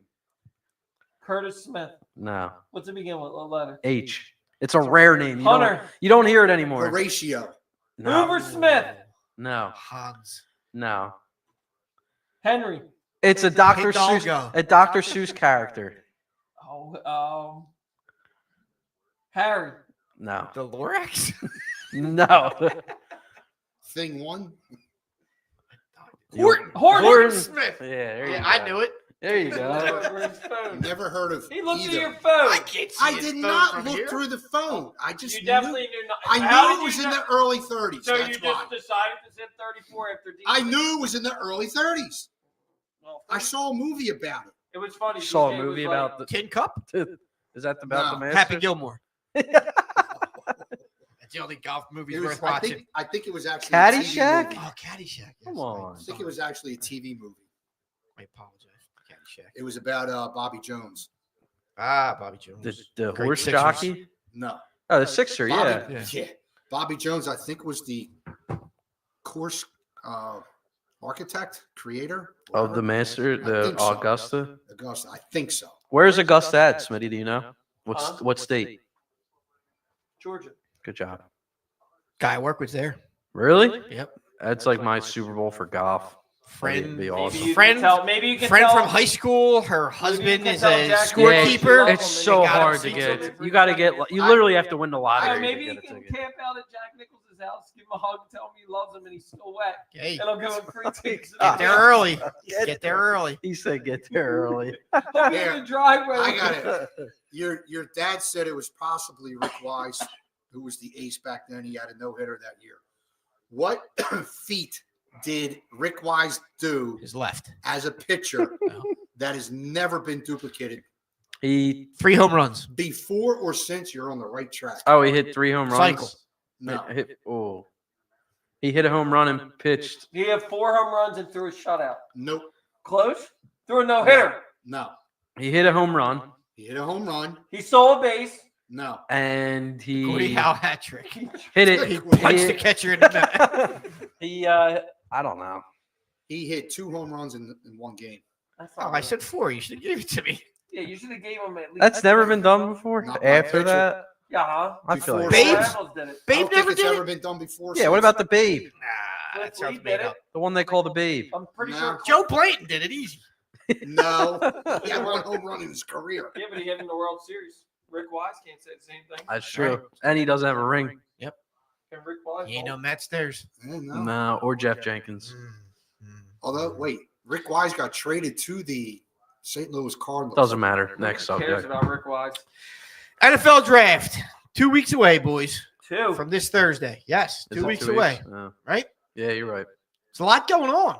Curtis Smith. No. What's it begin with? A letter. H. It's a rare name. Hunter. You don't hear it anymore. Horatio. No. Hoover Smith. No. Hans. No. Henry. It's a Dr. Seuss. Hidalgo. A Dr. Seuss character. Oh, Harry. No. The Lorax? No. Thing one. Horton. Smith. Yeah, there you Yeah, go. I knew it. There you go. Where's his phone? Never heard of He looked at either. your phone. I can't see I his did phone not from look here. through the phone. I just You knew. definitely knew not. I How knew did it was you in know- the early 30s. So That's you just why. decided to hit 34 after D. I knew it was in the early 30s. Well, I saw a movie about it. it was funny. You saw a DJ was movie like, about the. Tin Cup? Is that about the No. Masters? Happy Gilmore. That's the only golf movie It was, worth watching. I think it was actually a TV Caddyshack? movie. Oh, Caddyshack. Yes. Come on. I think it was actually a TV movie. I apologize. Caddyshack. It was about Bobby Jones. Ah, Bobby Jones. The Great horse Sixers. jockey? No. Oh, the Sixer, yeah. Bobby, Yeah. yeah. Bobby Jones, I think, was the course architect, creator Of the whatever. Master, I the think so. Augusta. Augusta. I think so. Where's Augusta at, Smitty? Do you know? Huh? What state? Georgia. Good job. Guy I work with there. Really? Yep. That's like my Super Bowl for golf. Friend. Be Maybe awesome. you Friend- can tell. Maybe you can Friend tell. from high school. Her you husband can is tell a Jack Yeah, Nicklaus scorekeeper. loves It's him and so they got him hard to seats get. over You got to for get. Jack You Nicklaus. literally have to win the All lottery. right, to maybe get you a can ticket. camp out at Jack Nicklaus' house, give him a hug, tell him he loves him, and he's still wet. Hey, And I'll give him free tickets. get there early. Get there early. He said, "Get there early." I'll be in the driveway. I got it. Your dad said it was possibly Rick Wise, who was the ace back then. He had a no-hitter that year. What feat did Rick Wise do His left. as a pitcher No. that has never been duplicated? He 3 home runs. Before or since, you're on the right track. he hit 3 home runs. Cycle. No. He hit a home run and pitched. He had 4 home runs and threw a shutout. Nope. Close. Threw a no hitter. No. He hit a home run He hit a home run. He stole a base. No. and Gordie he Howe hat trick. hit it. He punched the catcher in the net. He I don't know. He hit 2 home runs in one game. That's Oh, not I real. said 4. You should have given it to me. Yeah, you should have gave him at least. That's never been done before. Not my After picture. that, Yeah, huh? I feel like Before Babes? Cardinals did it. I Babe don't think never it's did ever it. been done before. Yeah, what since. about the Babe? Nah, that Flip sounds Lee made did up. The one they call the Babe. I'm pretty No. sure. Joe Blanton did it easy. No, he had one home run in his career. Yeah, but he had in the World Series. Rick Wise can't say the same thing. That's true. And he doesn't have a ring. Can Rick Wise? You ain't no hold? Matt Stairs. No. No, or Jeff Jenkins. Although, wait, Rick Wise got traded to the St. Louis Cardinals. Doesn't matter. Who Next cares subject. about Rick Wise? NFL draft. 2 weeks away, boys. 2. From this Thursday. Yes, Is 2 it weeks 2 away. Oh. Right? Yeah, you're right. There's a lot going on.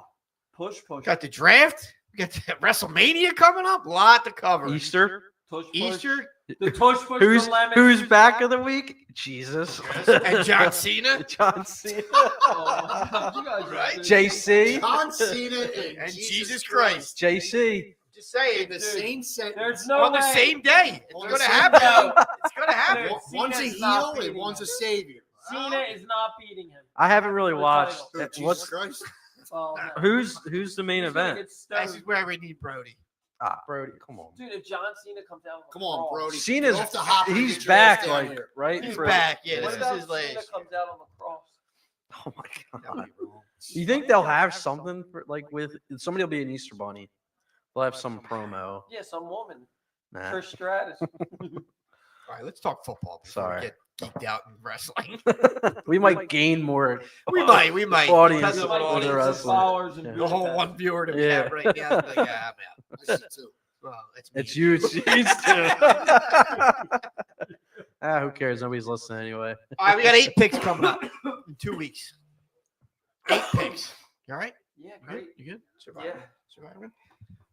Push. Got the draft. We got the WrestleMania coming up. A lot to cover. Easter. Push. Easter. The tush push. Who's from Lemon who's Juice back back? of the week? Jesus. And John Cena. John Cena. Oh, you guys are Right? good. JC. John Cena And Jesus Christ. JC. Just saying. in the Dude, same sentence. There's no on the way. same day. It's On going the to same happen. day. It's going to happen. Dude, One's a Cena's not heel and beating one's him. a savior. Cena is not beating him. I haven't really The watched. title. Dude, Jesus What's Christ. Oh, no. who's the main He's gonna event? get stoned. This is where we need Brody. Brody, come on. Dude, if John Cena comes out, Come on, Brody. Cena's Go off the hopper and he's get your ass back, down like here. right? He's For- back. Yeah, What this about is his Cena last. comes out on the cross? Oh my That would god. be wrong. You think they'll have something for, like with somebody will be an Easter bunny? They'll have some promo. Yeah, some woman. Nah. Trish Stratus. All right, let's talk football before Sorry. we get geeked out in wrestling. We might gain more. we might. Audience Because of with all the these- wrestling. Followers and Yeah. the whole one viewer that we Yeah. have right now. Like, yeah, I'm out. I see too. Well, it's me. It's you. It's you too. Who cares? Nobody's listening anyway. All right, we got 8 picks coming up in 2 weeks. 8 picks. You all right? Yeah, You good? great. You good? Yeah. Survivor?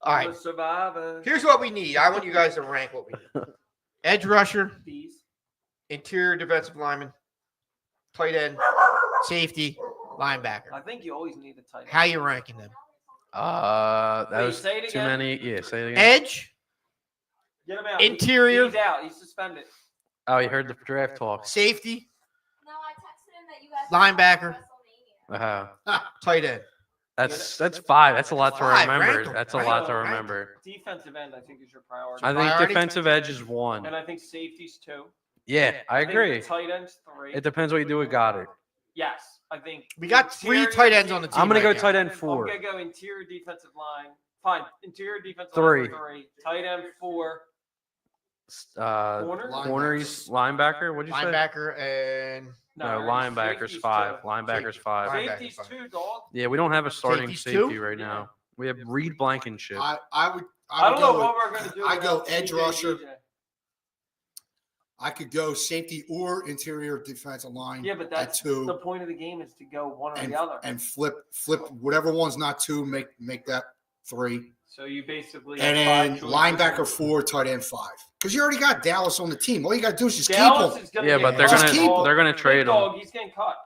All right. The Survivor. Here's what we need. I want you guys to rank what we need. Edge rusher, Bees. interior defensive lineman, tight end, safety, linebacker. I think you always need a tight end. How you ranking them? That Wait, was say it too again? many. Yeah, say it again. Edge, Get him out. Interior. He's out. He's suspended. Oh, you heard the draft talk. safety, No, I texted him that you guys Linebacker. WrestleMania. tight end. That's 5. That's a lot to Five, remember. rank 'em, That's a rank lot 'em, to rank 'em. remember. Defensive end, I think, is your priority. I think Priority? defensive edge is 1. And I think safety's 2. Yeah, I think agree. the tight end's 3. It depends what you do with Goddard. Yes, I think. We got 3 interior- tight ends on the team. I'm gonna go right now. tight end I'm 4. gonna go interior defensive line. Fine. Interior defensive 3. line 3. Tight end 4. Corner, Corner. he's linebacker. What'd you say? Linebacker and No, he's linebacker's safety's 5. 2. Linebacker's 5. Linebacker. Safety's 2, dog. Yeah, we don't have a starting Safety's safety 2? right now. We have Reed Blankenship. I would I don't know go what with- we're gonna do. I go without edge CJ. rusher. I could go safety or interior defensive line Yeah, but at that's 2 the point of the game is to go one or and, the other. and flip whatever one's not 2, make that 3. So you basically And have then 5 choices. linebacker 4, tight end 5. Because you already got Dallas on the team. All you got to do is just Dallas keep him. is gonna Yeah, get but they're cut. gonna- Big dog. they're gonna Big trade him. dog, he's getting cut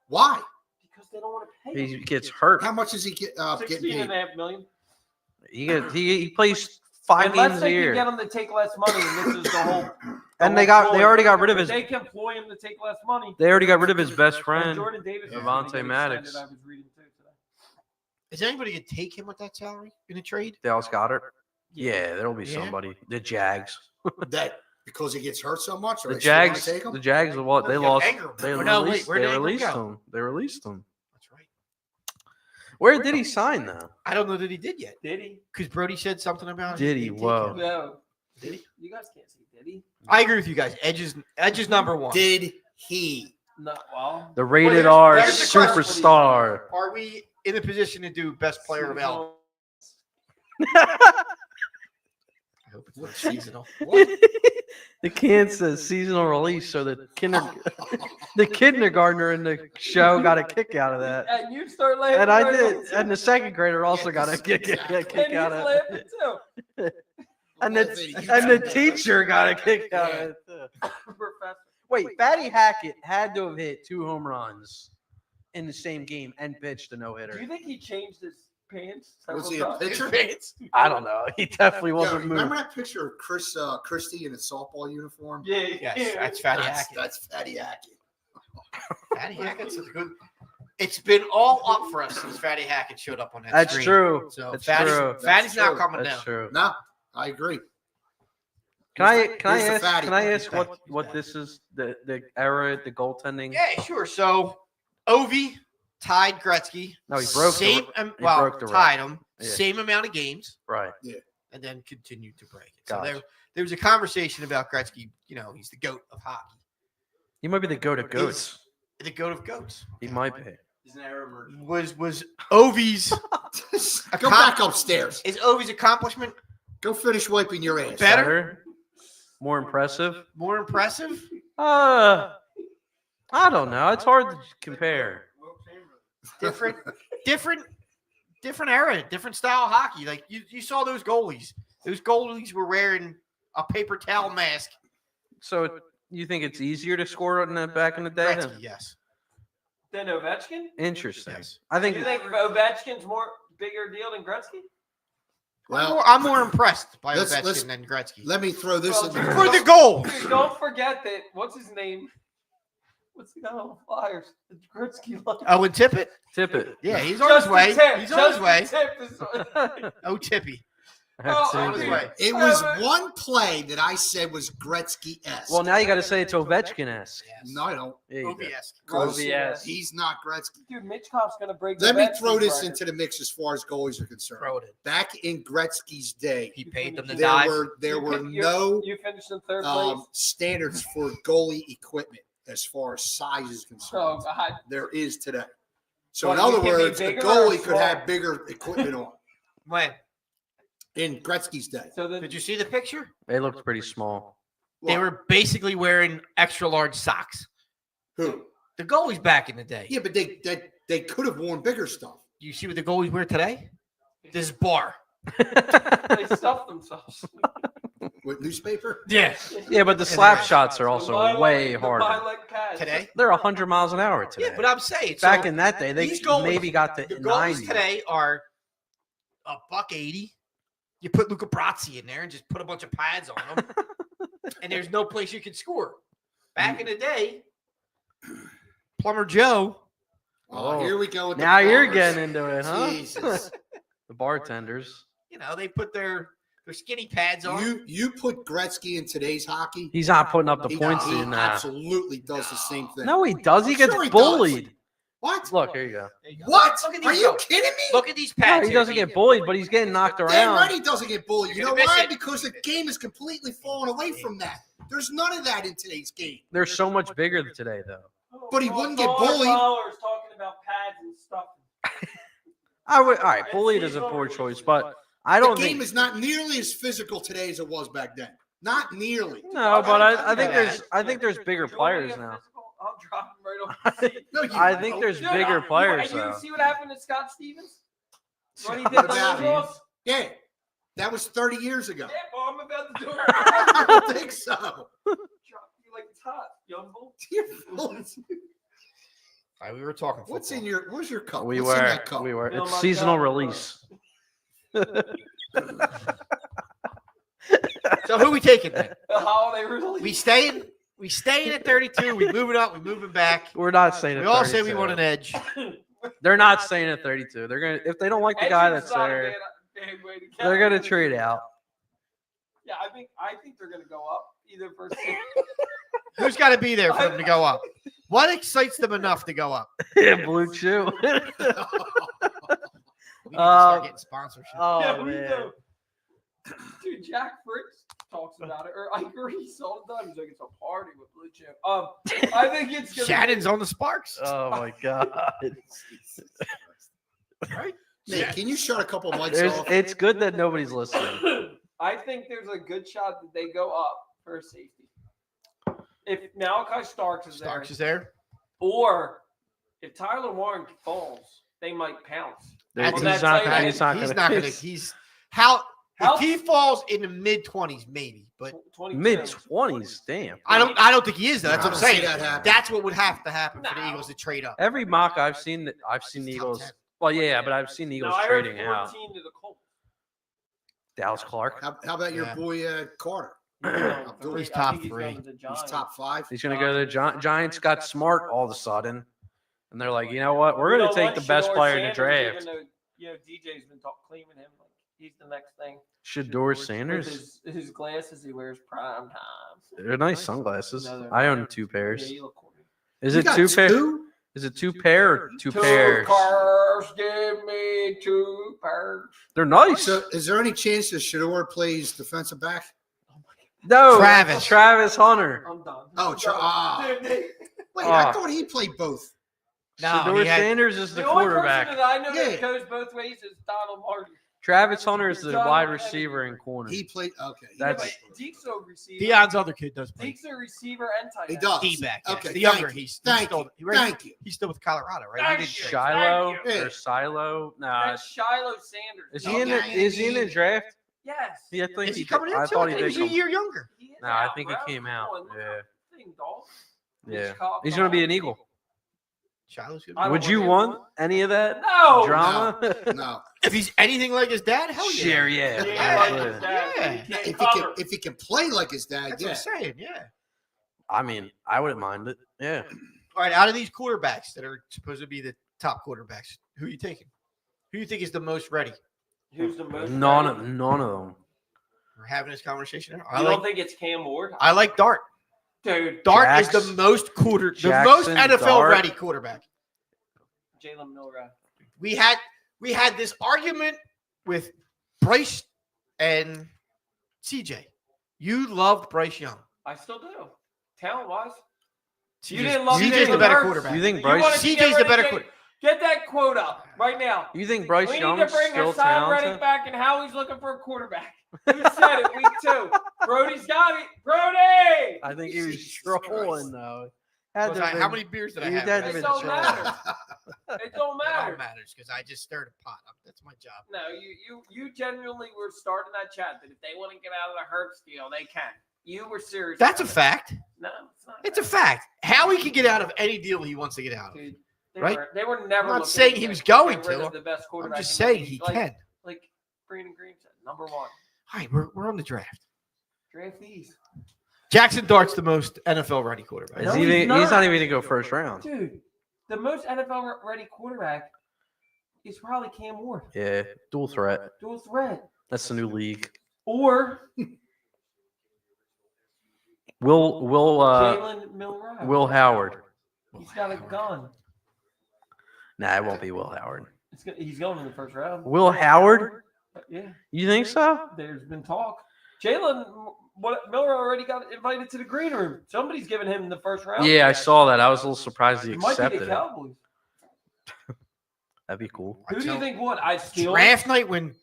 Why? because they don't want to pay He him. gets hurt. How much does he get getting 16 paid? and a half million. He plays 5 Unless games a they can year. get him to take less money, and this is the whole. And the they whole ploy. already got rid of If his They can employ him to take less money. they already got rid of his best And friend. Jordan Davis is Yeah. gonna Avonte get Maddox. extended, I was reading too today. is anybody gonna take him with that salary in a trade? Dallas Goddard. Yeah, there'll be Yeah. somebody. The Jags. That because he gets hurt so much? Or The they still wanna Jags. take him? The Jags. What they Yeah, lost. Ingram. They Oh, no, wait, released. where'd They Ingram released go? him. They released him. That's right. Where did he sign though? I don't know that he did yet Did he? because Brody said something about. Did he? he'd take Whoa. him. No. Did he? You guys can't see. Did he? I agree with you guys. Edge is number 1. Did he? No. Well. The rated here's- R here's the question. superstar. Are we in a position to do best player of L? I hope it's not seasonal. The can says seasonal release, so the kindergartner in the show got a kick out of that, And you start laughing. and I right did, away, and the second grader also got a kick and out he's of laughing it, too. and the teacher got a kick out of it. Too. Professor. Wait, Fatty Hackett had to have hit 2 home runs in the same game and pitched a no Do hitter. you think he changed his pants? Was several he a times? pitcher? I don't know. He definitely Yeah, wasn't remember moving. that picture of Chris Christie in a softball uniform? Yeah. Yes, yeah. that's Fatty Hackett. That's Fatty Hackett. Fatty Hackett's a good. It's been all up for us since Fatty Hackett showed up on that That's screen. true. So That's Fatty's, true. Fatty's not true. coming That's down. true. No, I agree. Can I Here's the fatty. ask He's back. what this is the era, the goaltending? Yeah, sure. So Ovi tied Gretzky. No, he broke the same. he well, broke the tied him. Yeah. Same amount of games, Right. and then continued to break it. So Gotcha. there was a conversation about Gretzky. You know, he's the goat of hockey. He might be the goat of goats. The goat of goats. He might be. He's an error emergent. Was Ovi's Go back upstairs. is Ovi's accomplishment Go finish wiping your ass. better? More impressive? More impressive? I don't know. It's hard to compare. Different era, different style of hockey. Like you saw those goalies. Those goalies were wearing a paper towel mask. So you think it's easier to score in the back in the day? Gretzky, yes. Then Ovechkin? Interesting. Yes. I Do think you think Ovechkin's more bigger deal than Gretzky? Well, I'm more impressed by let's- Ovechkin than Gretzky. let me throw this in there. For the goals. Dude, don't forget that. What's his name? What's the guy on the Flyers? The Gretzky line. Owen Tippett? Tippett. Yeah, he's on his way. He's on his way. Oh, Tippy. Oh, On his way. It was one play that I said was Gretzky-esque. Well, now you got to say it's Ovechkin-esque. Yes. No, I don't. There you go. OVS. 'Cause OVS. He's not Gretzky. Dude, Mitch Kop's gonna break. Let me Ovechkin's throw this record. into the mix as far as goalies are concerned. Throw it in. Back in Gretzky's day, He paid them to there dive. were You no You finished in third place. standards for goalie equipment as far as size is concerned. Oh God. There is today. So What, in you other can be words, a bigger or goalie could smaller? have bigger equipment on When? in Gretzky's day. So then, Did you see the picture? They looked pretty small. They Well, were basically wearing extra large socks. who? The goalies back in the day. Yeah, but they could have worn bigger stuff. You see what the goalies wear today? This bar. they stuffed themselves. With newspaper? Yeah. Yeah, but the slap shots are also The way Milet- the harder. Milet pads. Today? They're 100 miles an hour today. Yeah, but I'm saying Back so in that day, they these goalies- maybe got to the goalies 90. today are $1.80. You put Luca Brazzi in there and just put a bunch of pads on them, and there's no place you can score. Back in the day, Plumber Joe. Oh, here we go. With the Now you're bars. getting into it, huh? Jesus. The bartenders. You know, they put their skinny pads on. You put Gretzky in today's hockey. He's not putting up the he points he in that. absolutely does the same thing. No, he does. He I'm gets sure he bullied. What? Look, here you go. There you go. What? Look at Are these you goals. kidding me? Look at these No, pads. he here. doesn't get bullied, but he's getting knocked Damn around. right he doesn't get bullied. You You're know gonna miss why? it. Because the game is completely fallen away from that. There's none of that in today's game. They're so much bigger today, though. But he wouldn't get Dollar bullied. Dollars talking about pads and stuff. I would. All right, bullied is a poor choice, but I don't The game think. is not nearly as physical today as it was back then. Not nearly. No, but I think Yeah. there's bigger Do you want me to players get now. physical? I'll drop him right off the seat. No, you I don't. think there's Dude, bigger players You though. see what happened to Scott Stevens? What he did What to about him? Lindros? Yeah, that was 30 years ago. Yeah, well, I'm about to do it. I don't think so. Drop you like it's hot, young bull. What's All right, we were talking. in football. your? What's your cup? We What's in were. that cup? We were. Fill It's my seasonal cup. release. So who we taking then? The holiday release. We staying? We staying at 32. We moving up. We moving back. We're not saying We it. all say we want an edge. They're not saying at 32. They're gonna if they don't like the guy Edge's that's not a there, bad way to count they're gonna it. trade out. Yeah, I think they're gonna go up either first. Who's got to be there for them to go up? What excites them enough to go up? Yeah, blue chew. We need to start getting sponsorship. Oh Yeah, we man. do. Dude, Jack Fritz talks about it, or Ike Reese all the time. He's like, it's a party with Blue Chip. I think it's gonna Shannon's on the Sparks. Oh my god. Right? Nate, can you shut a couple mics There's, off? it's good that nobody's listening. I think there's a good shot that they go up for a safety. If Malachi Starks is Starks there, is there. or if Tyler Warren falls, they might pounce. That's- On He's that not tight gonna. end. He's not He's gonna. not gonna. He's how How- if he falls in the mid-20s, maybe. But 22. Mid-20s. Damn. I don't think he is. Though. That's I what I'm don't see saying. that happen. That's what would have to happen for the No. Eagles to trade up. Every mock I've seen, the He's Eagles. top 10. Well, yeah, but I've seen the No, Eagles I heard trading 14 out. to the Colts. Dallas Clark. How about your Yeah. boy Carter? He's I top think three. going to the He's Giants. top 5. He's gonna go to the Giants. Got smart all of a sudden. And they're like, you know what? We're We going to don't take the want best Shador player in the Sanders, draft. Even though, DJ's been claiming him like he's the next thing. Shador Sanders. With his glasses he wears prime time. They're nice sunglasses. No, they're I not. own 2 Yeah, pairs. you look corny. Is You it got 2 pairs? two? Is it 2 pair or 2 pairs? Cars, give me 2 pairs. They're nice. So, is there any chance that Shador plays defensive back? No, Travis. Travis Hunter. I'm done. Oh, Wait, Ah. I thought he played both. Shador Sanders is the only quarterback. person that I know Yeah. that goes both ways is Donald Martin. Travis Hunter is the John wide Kennedy. receiver and corner. He played. Okay, That's- Deke's a receiver. Dion's other kid does play. Deke's a receiver and tight he end. does. D-back. Yes. Okay, The younger. thank you. He's Thank still, you. right? Thank you. He's still with Colorado, right? Thank He didn't you. trade. Shiloh Thank you. or Silo? Nah. That's Shiloh Sanders. Is No, he in the? Okay. Is he in the draft? Yes. Yeah, I think Is he did. coming I into thought it? he did. He's a come- year younger. He is No, I out, think he bro. came out. Come on, Yeah. thing, dog. Yeah. Chicago. He's gonna be an Eagle. Shiloh's good. I don't Would want you him. want any of that No. drama? No. If he's anything like his dad, hell yeah. Sure, yeah. Yeah, like his dad. Yeah. He can't If cover. he can play like his dad, That's yeah. what I'm saying. Yeah. I mean, I wouldn't mind it. Yeah. All right. Out of these quarterbacks that are supposed to be the top quarterbacks, who are you taking? Who do you think is the most ready? Who's the most? None ready? of them. We're having this conversation now. You don't think it's Cam Ward? I like Dart. Dude, Dart is Jackson- the most the most Jackson NFL Dart. ready quarterback. Jalen Milrow. We had this argument with Bryce and CJ. You loved Bryce Young. I still do. Talent wise. You CJ's didn't love CJ's the Jalen better Hurts? quarterback. You think You wanna Bryce? get CJ's the rid of better Jay- quarterback. Get that quote up right now. You think Bryce We need to Young's bring still Hassan Reddick talented? back, and Howie's looking for a quarterback. Who said it? Week 2. Brody's got it. Brody. I think he was Jesus trolling Christ. though. Was I- how many beers did I you have? had last to It be night? don't trolling. matter. It don't It all matter. matters because I just stirred a pot. That's my job. No, you genuinely were starting that chat that if they want to get out of the Hurts deal, they can. You were serious. That's a about it. fact. No, it's not. It's a fact. Howie can get out of any deal he wants to get out of. Dude, Right? They were never. I'm not looking saying to he was get going rid to. of the best I'm quarterback. just in the saying league. he like, can. Like Brandon Green said, number 1. All right, we're on the draft. Draft these. Jackson Dart's the most NFL ready quarterback. No, He's he's not not. even gonna go first round. Dude, the most NFL ready quarterback is probably Cam Ward. Yeah, dual threat. Dual threat. That's the new league. Or Will Jalen Milrow. Will Howard? He's got a gun. Nah, it won't be Will Howard. He's going in the first round. Will Howard? Yeah, You think so? there's been talk. Jalen Milrow already got invited to the green room. Somebody's giving him the first round. Yeah, I saw that. I was a little surprised he It might be accepted the it. Cowboys. That'd be cool. Who do you think would? I steal. Draft night when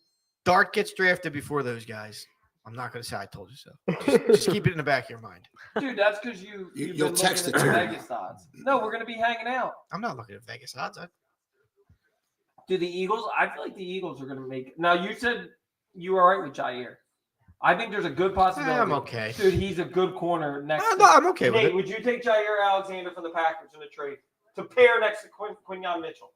Dart gets drafted before those guys. I'm not going to say I told you so. Just keep it in the back of your mind. Dude, that's because you've You'll been text looking it at to the him. Vegas odds. No, we're gonna be hanging out. I'm not looking at Vegas odds. Do the Eagles? I feel like the Eagles are gonna make it. Now you said you were all right with Jair. I think there's a good possibility. I'm okay. Dude, he's a good corner next. No, I'm okay with Nate, it. would you take Jair Alexander from the Packers in a trade to pair next to Quinyon Mitchell?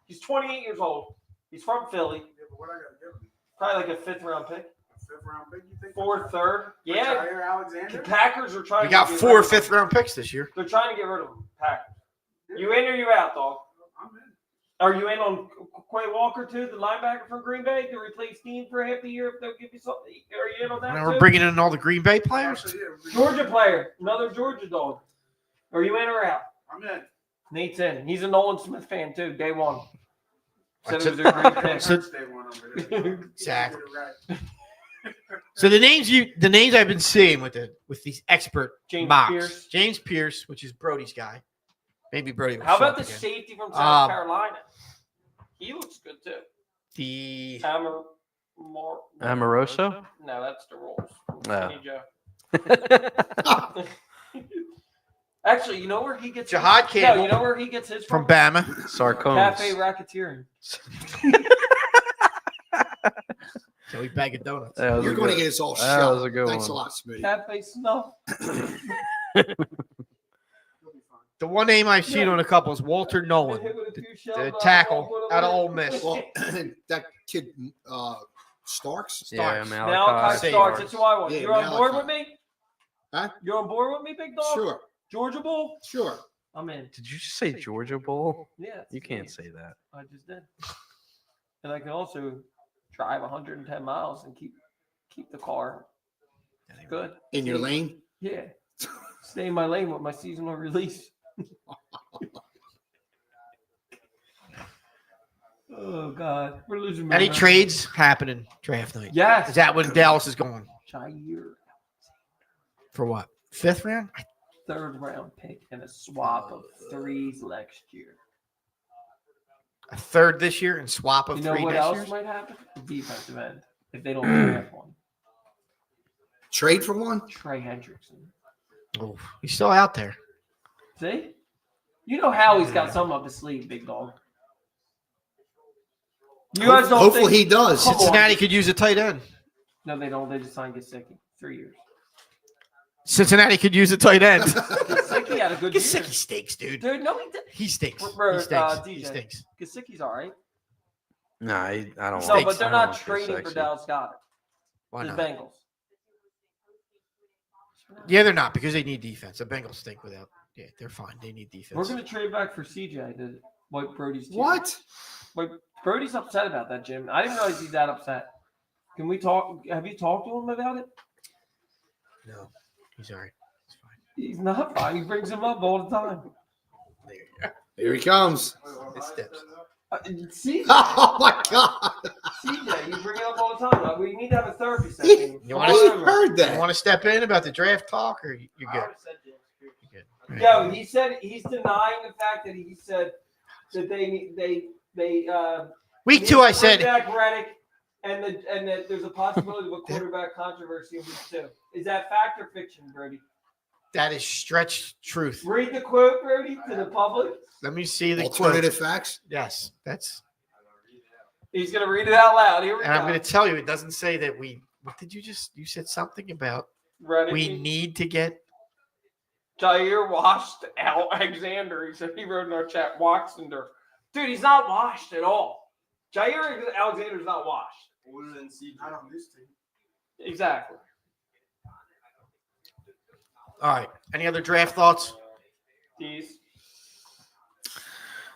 He's 28 years old. He's from Philly. Yeah, but what I gotta give him? Probably like a 5th round pick. A 5th round pick, you think? 4th, 3rd. Yeah. Jair The Alexander? Packers are trying We got to get 4 rid of him. 5th round picks this year. They're trying to get rid of him. Packers. You in or you out, dog? I'm in. Are you in on Quay Walker too, the linebacker from Green Bay, to replace Dean for half the year if they'll give you something? Are you in on that And too? we're bringing in all the Green Bay players. Actually, yeah, Georgia player, another Georgia dog. Are you in or out? I'm in. Nate's in. He's a Nolan Smith fan too, day 1. Said it was So- a great pick. So- Stay one over there. Exactly. Right. So the names I've been seeing with these expert James mocks. Pierce. James Pierce, which is Brody's guy. Maybe Brody. will How show about up the again. safety from South Um, Carolina? He looks good too. The Amoroso? No, that's the Rolls. Oh. Skinny Joe. Actually, you know where he gets Jihad his, Campbell No, you know where he gets his from Bama. Cafe Sarcones. Racketeering. Joey bag of donuts. That was You're a going to good- get us all that shot. was a good Thanks one. a lot, Smitty. Cafe Snuff. He'll be fine. The one name I've seen on a couple is Walter Nolan, the tackle out of Ole Miss. Well, that kid, Starks. Yeah, Starks. Malachi Say Starks. yours. That's who I want. Yeah, You're on board with Malachi. me? Huh? You're on board with me, big dog? Sure, Georgia Bull? sure. I'm in. Did you just say Georgia Bowl? Yeah. it's You can't Phillies. say that. I just did. And I can also drive 110 miles and keep the car good. In your Stay- lane? Yeah. Stay in my lane with my seasonal release. Oh God, we're losing. Any momentum. trades happening draft night? Yes. Is that when Dallas is going? Jair, For what? 5th round? 3rd round pick and a swap of 3s next year. A 3rd this year and swap of You know 3 what next else year? might happen? Defensive end. If they don't draft one. Trade for one? Trey Hendrickson. Oh, he's still out there. See? You know Howie's got something up his sleeve, big dog. You guys don't Hopefully think he does. Come on. Cincinnati could use a tight end. No, they don't. They just signed Gesicki. 3 years. Cincinnati could use a tight end. Gesicki had a good year. Gesicki stinks, dude. Dude, no, he did. He stinks. Bro, He stinks. DJ. He stinks. Gesicki's all right. No, I don't. No, want but they're I don't not want trading for Gesicki. Dallas Goddard. Why The not? Bengals. Yeah, they're not because they need defense. The Bengals stink without. Yeah, they're fine. They need defense. We're going to trade back for CJ to wipe Brody's team. What? Wait, Brody's upset about that, Jim. I didn't realize he's that upset. Can we talk? Have you talked to him about it? No, he's all right. It's fine. He's not fine. He brings him up all the time. There you go. Here he comes. It steps. CJ, Oh my God. CJ, you bring it up all the time. Like, we need to have a therapy He, session. You I wanna- heard You that. want to step in about the draft talk, or you're good? You're good. All right. Yo, he said he's denying the fact that he said that they Week need 2, to I bring said back Reddick and that there's a possibility of a quarterback controversy in week 2. Is that fact or fiction, Brody? that is stretched truth. Read the quote, Brody, to the public. Let me see the Alternative quote. facts? Yes, that's. He's gonna read it out loud. Here we And go. I'm going to tell you, it doesn't say that we. What did you just? You said something about Reddick, we need to get. Jair washed Alexander. He said he wrote in our chat, Waxender. Dude, he's not washed at all. Jair Alexander's not washed. Not on this team. Exactly. All right. Any other draft thoughts? These.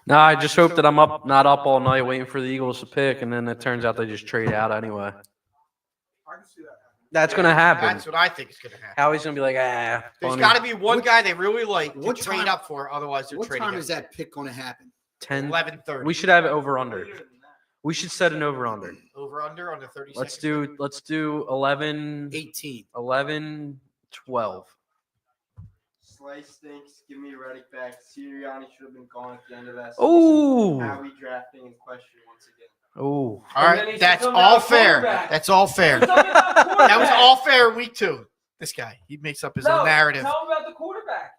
No, I just hope that I'm not up all night waiting for the Eagles to pick, and then it turns out they just trade out anyway. I can see that happening. That's gonna happen. That's what I think is going to happen. Howie's gonna be like, There's funny. got to be one guy they really like to what trade time- up for. Otherwise, they're What trading. time is that pick going to happen? 10. 11:30. We should have it over under. We should set an over under. Over under on the 30 Let's seconds. do 11, 18. 11, 12. Slice stinks. Give me Reddick back. Sirianni should have been gone at the end of that. Ooh. Howie drafting in question once again. Ooh. All And then right, he's that's talking all about fair. quarterback. That's all fair. He's talking about the That was quarterback. all fair in week 2. This guy, he makes up his No, own narrative. Tell him about the quarterback.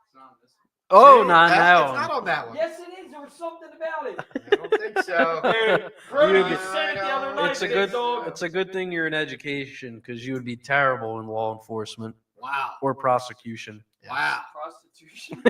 It's not on this one. Oh, See, not it's now. not on that one. Yes, it is. There was something about it. I don't think so. Dude, Brody You'd be- said it the other night. It's a big good. dog. It's a good thing you're in education because you would be terrible in law enforcement Wow. or prosecution. Wow. Prostitution.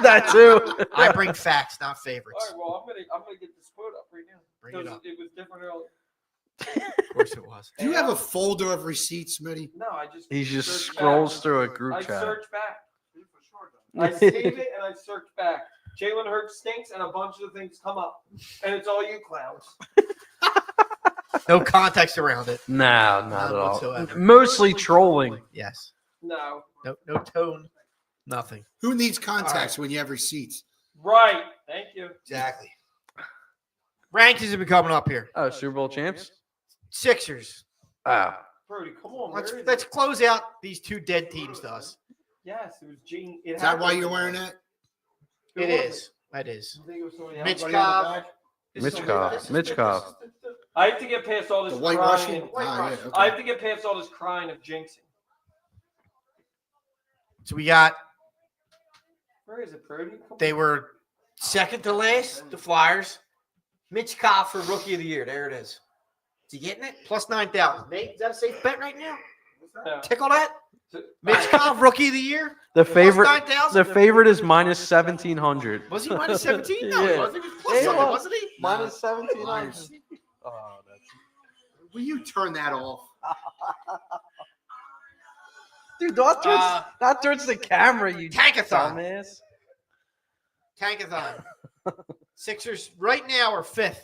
That too. I bring facts, not All favorites. right, well, I'm gonna get this quote up right now. Bring it Because up. it was different earlier. Of course it was. Do you have a folder of receipts, Smitty? No, I just. He just searched scrolls back. through a group I chat. searched back. For sure, though. I saved it and I searched back. Jalen Hurts stinks, and a bunch of things come up, and it's all you clowns. No context around it. No, not None at all. whatsoever. Mostly trolling. Yes. No, No tone. Nothing. Who needs contacts when you have receipts? right? Thank you. Exactly. Rankings have been coming up here. Oh, Super Bowl champs. Sixers. Oh, Brody, come on. Let's where is let's it? close out these 2 dead teams to us. Yes, it was Gene. Is that why you're wearing that? Who It was is. That is. I think it was somebody else. Mitch Anybody on the Cobb. back? Mitch Cobb. I have to get past all this The White crying. Russian? Ah, yeah, I okay. have to get past all this crying of jinxing. So we got. Where is it, Brody? Come They on. were second to last. The Flyers. Mitch Cobb for Rookie of the Year. There it is. Is he getting it? Plus 9,000. Nate, is that a safe bet right now? No. Tickle that. Mitch Cobb, Rookie of the Year. The Plus favorite. 9,000? The favorite is minus 1,700. Was he minus 17? No, he Yeah. wasn't. He was plus Yeah, something, well, wasn't he? Minus 1,700. Liars. Oh, that's. Will you turn that off? Dude, that turns the camera, you Tankathon. dumbass. Tankathon. Sixers right now are 5th.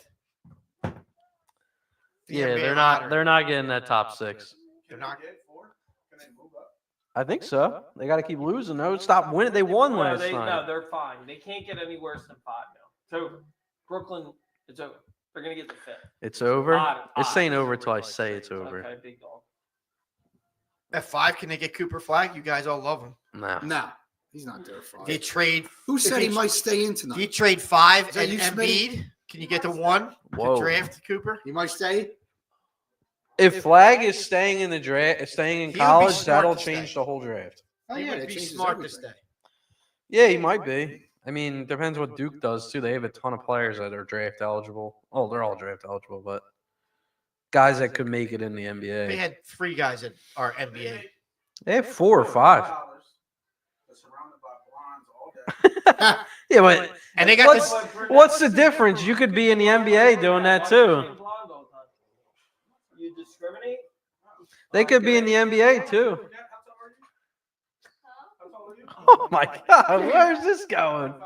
Yeah, they're not getting that top 6. They're not. Get 4? Can they move up? I think so. They got to keep losing. No, stop winning. They won No, last no, night. they're fine. They can't get any worse than 5 now. It's over. Brooklyn, it's over. They're gonna get the 5th. It's over. Odd. It's saying over till I say it's over. Okay, big dog. At 5, can they get Cooper Flag? You guys all love him. No. No, he's not there for They trade. Who said if he you- might stay in If you tonight? trade 5 Is that and you, Smitty? Embiid, can you get to 1 Whoa. to draft Cooper? He might stay. If Flag is staying in the draft, staying in He would be college, smart that'll to change stay. the whole draft. Oh He yeah, would that be changes smart to everything. stay. Yeah, he might be. I mean, depends what Duke does too. They have a ton of players that are draft eligible. Oh, they're all draft eligible, but guys that could make it in the They NBA. had 3 guys that are NBA. They have 4 or 5. They're surrounded by blondes all day. Yeah, but And they got what's the difference? You could be in the NBA doing that too. You discriminate? They could be in the NBA too. How tall are you? Oh my God, where's this going? 5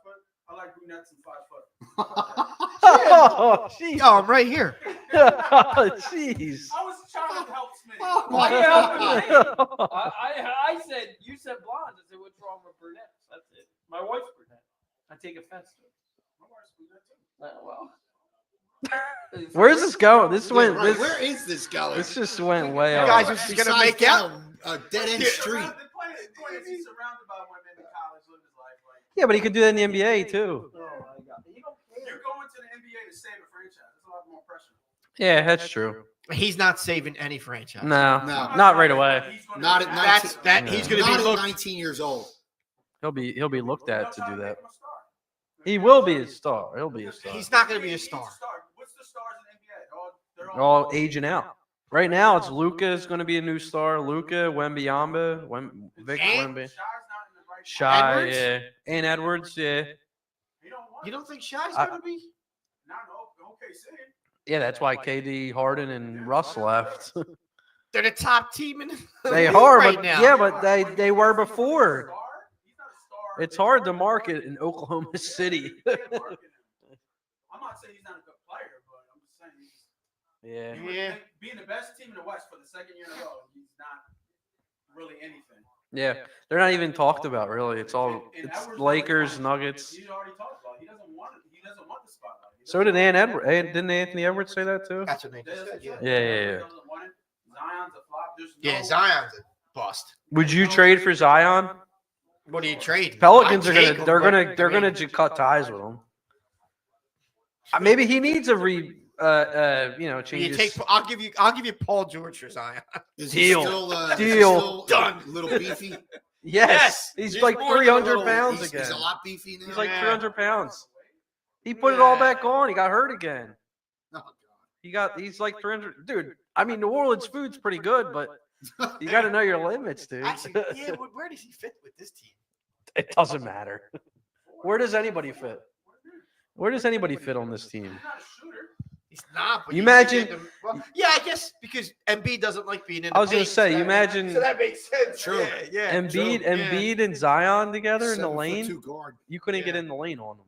foot. I like brunettes and 5 foot. Oh, jeez. Oh, I'm right here. Oh, jeez. I was trying to help Smitty. Oh, Why my you helping God. me? I said, you said blondes. I said, what's wrong with brunettes? That's it. My wife's brunette. I take offense to it. My wife's brunette too. Well. Where's this going? This Yeah, went. right. This, Where is this going? this just went way You guys over. are just gonna Besides make out. down A dead end street. The point is he's surrounded by women in college, live his life. Like, Yeah, but he could do that in the NBA too. Oh, my God. You don't care. you're going to the NBA to save a franchise. There's a lot more pressure. Yeah, that's true. He's not saving any franchise. No, No. not right away. He's gonna Not be at back. 19. That he's going to Not be at looked. 19 years old. He'll be looked at to do that. Make him a star. He will be a star. He'll be a star. He's not going to be a He's star. What's the stars in the NBA? They're They're all aging out. Right now, it's Luka is going to be a new star. Luka, Wembanyama, Vic And- Wemby, Shai's not in the right. Shy, Edwards? yeah, and Edwards, yeah, He don't want You it. don't think Shai's I- going to be? Not OKC. yeah. That's why KD, Harden, and Russ left. They're the top team in the They league are, right but now. yeah, but they were before. Star? He's not a star. It's hard to market in Oklahoma City. I'm not saying he's not a good player, but I'm just saying he's Yeah. you would Yeah. think being the best team in the West for the second year in a row, he's not really anything. Yeah, they're not even talked about really. It's all And it's Edwards Lakers, already Nuggets. He already talked about it. He doesn't want the spotlight. He So did doesn't Ant want Edwards. Didn't Anthony Edwards say that too? That's what they it. just said. Yeah. Yeah, yeah, He yeah. doesn't want it. Zion's a flop. There's Yeah, no- Zion's a bust. Would you trade for Zion? What do you trade? Pelicans are I'd take gonna him, they're but, gonna they're I mean, gonna cut ties with him. Maybe he needs a change. You take. I'll give you Paul George for Zion. Is Deal. he still, is he Deal. still Done. A little beefy? Yes, he's like more than a 300 little- pounds He's again. a lot beefy now. He's like Yeah. 300 pounds. He put it all back on. He got hurt again. Oh, God. He's like 300. Dude, I mean, New Orleans food's pretty good, but you got to know your limits, dude. Actually, yeah. Where does he fit with this team? It doesn't matter. Where does anybody fit? Where does anybody fit on this team? He's not a shooter. He's not. But You you can imagine- get him- well, yeah, I guess because Embiid doesn't like being in. I was going gonna to say, you imagine So that makes sense. True. Yeah. Embiid and Zion together in the 7'2" lane. guard. You couldn't get Yeah. in the lane on them.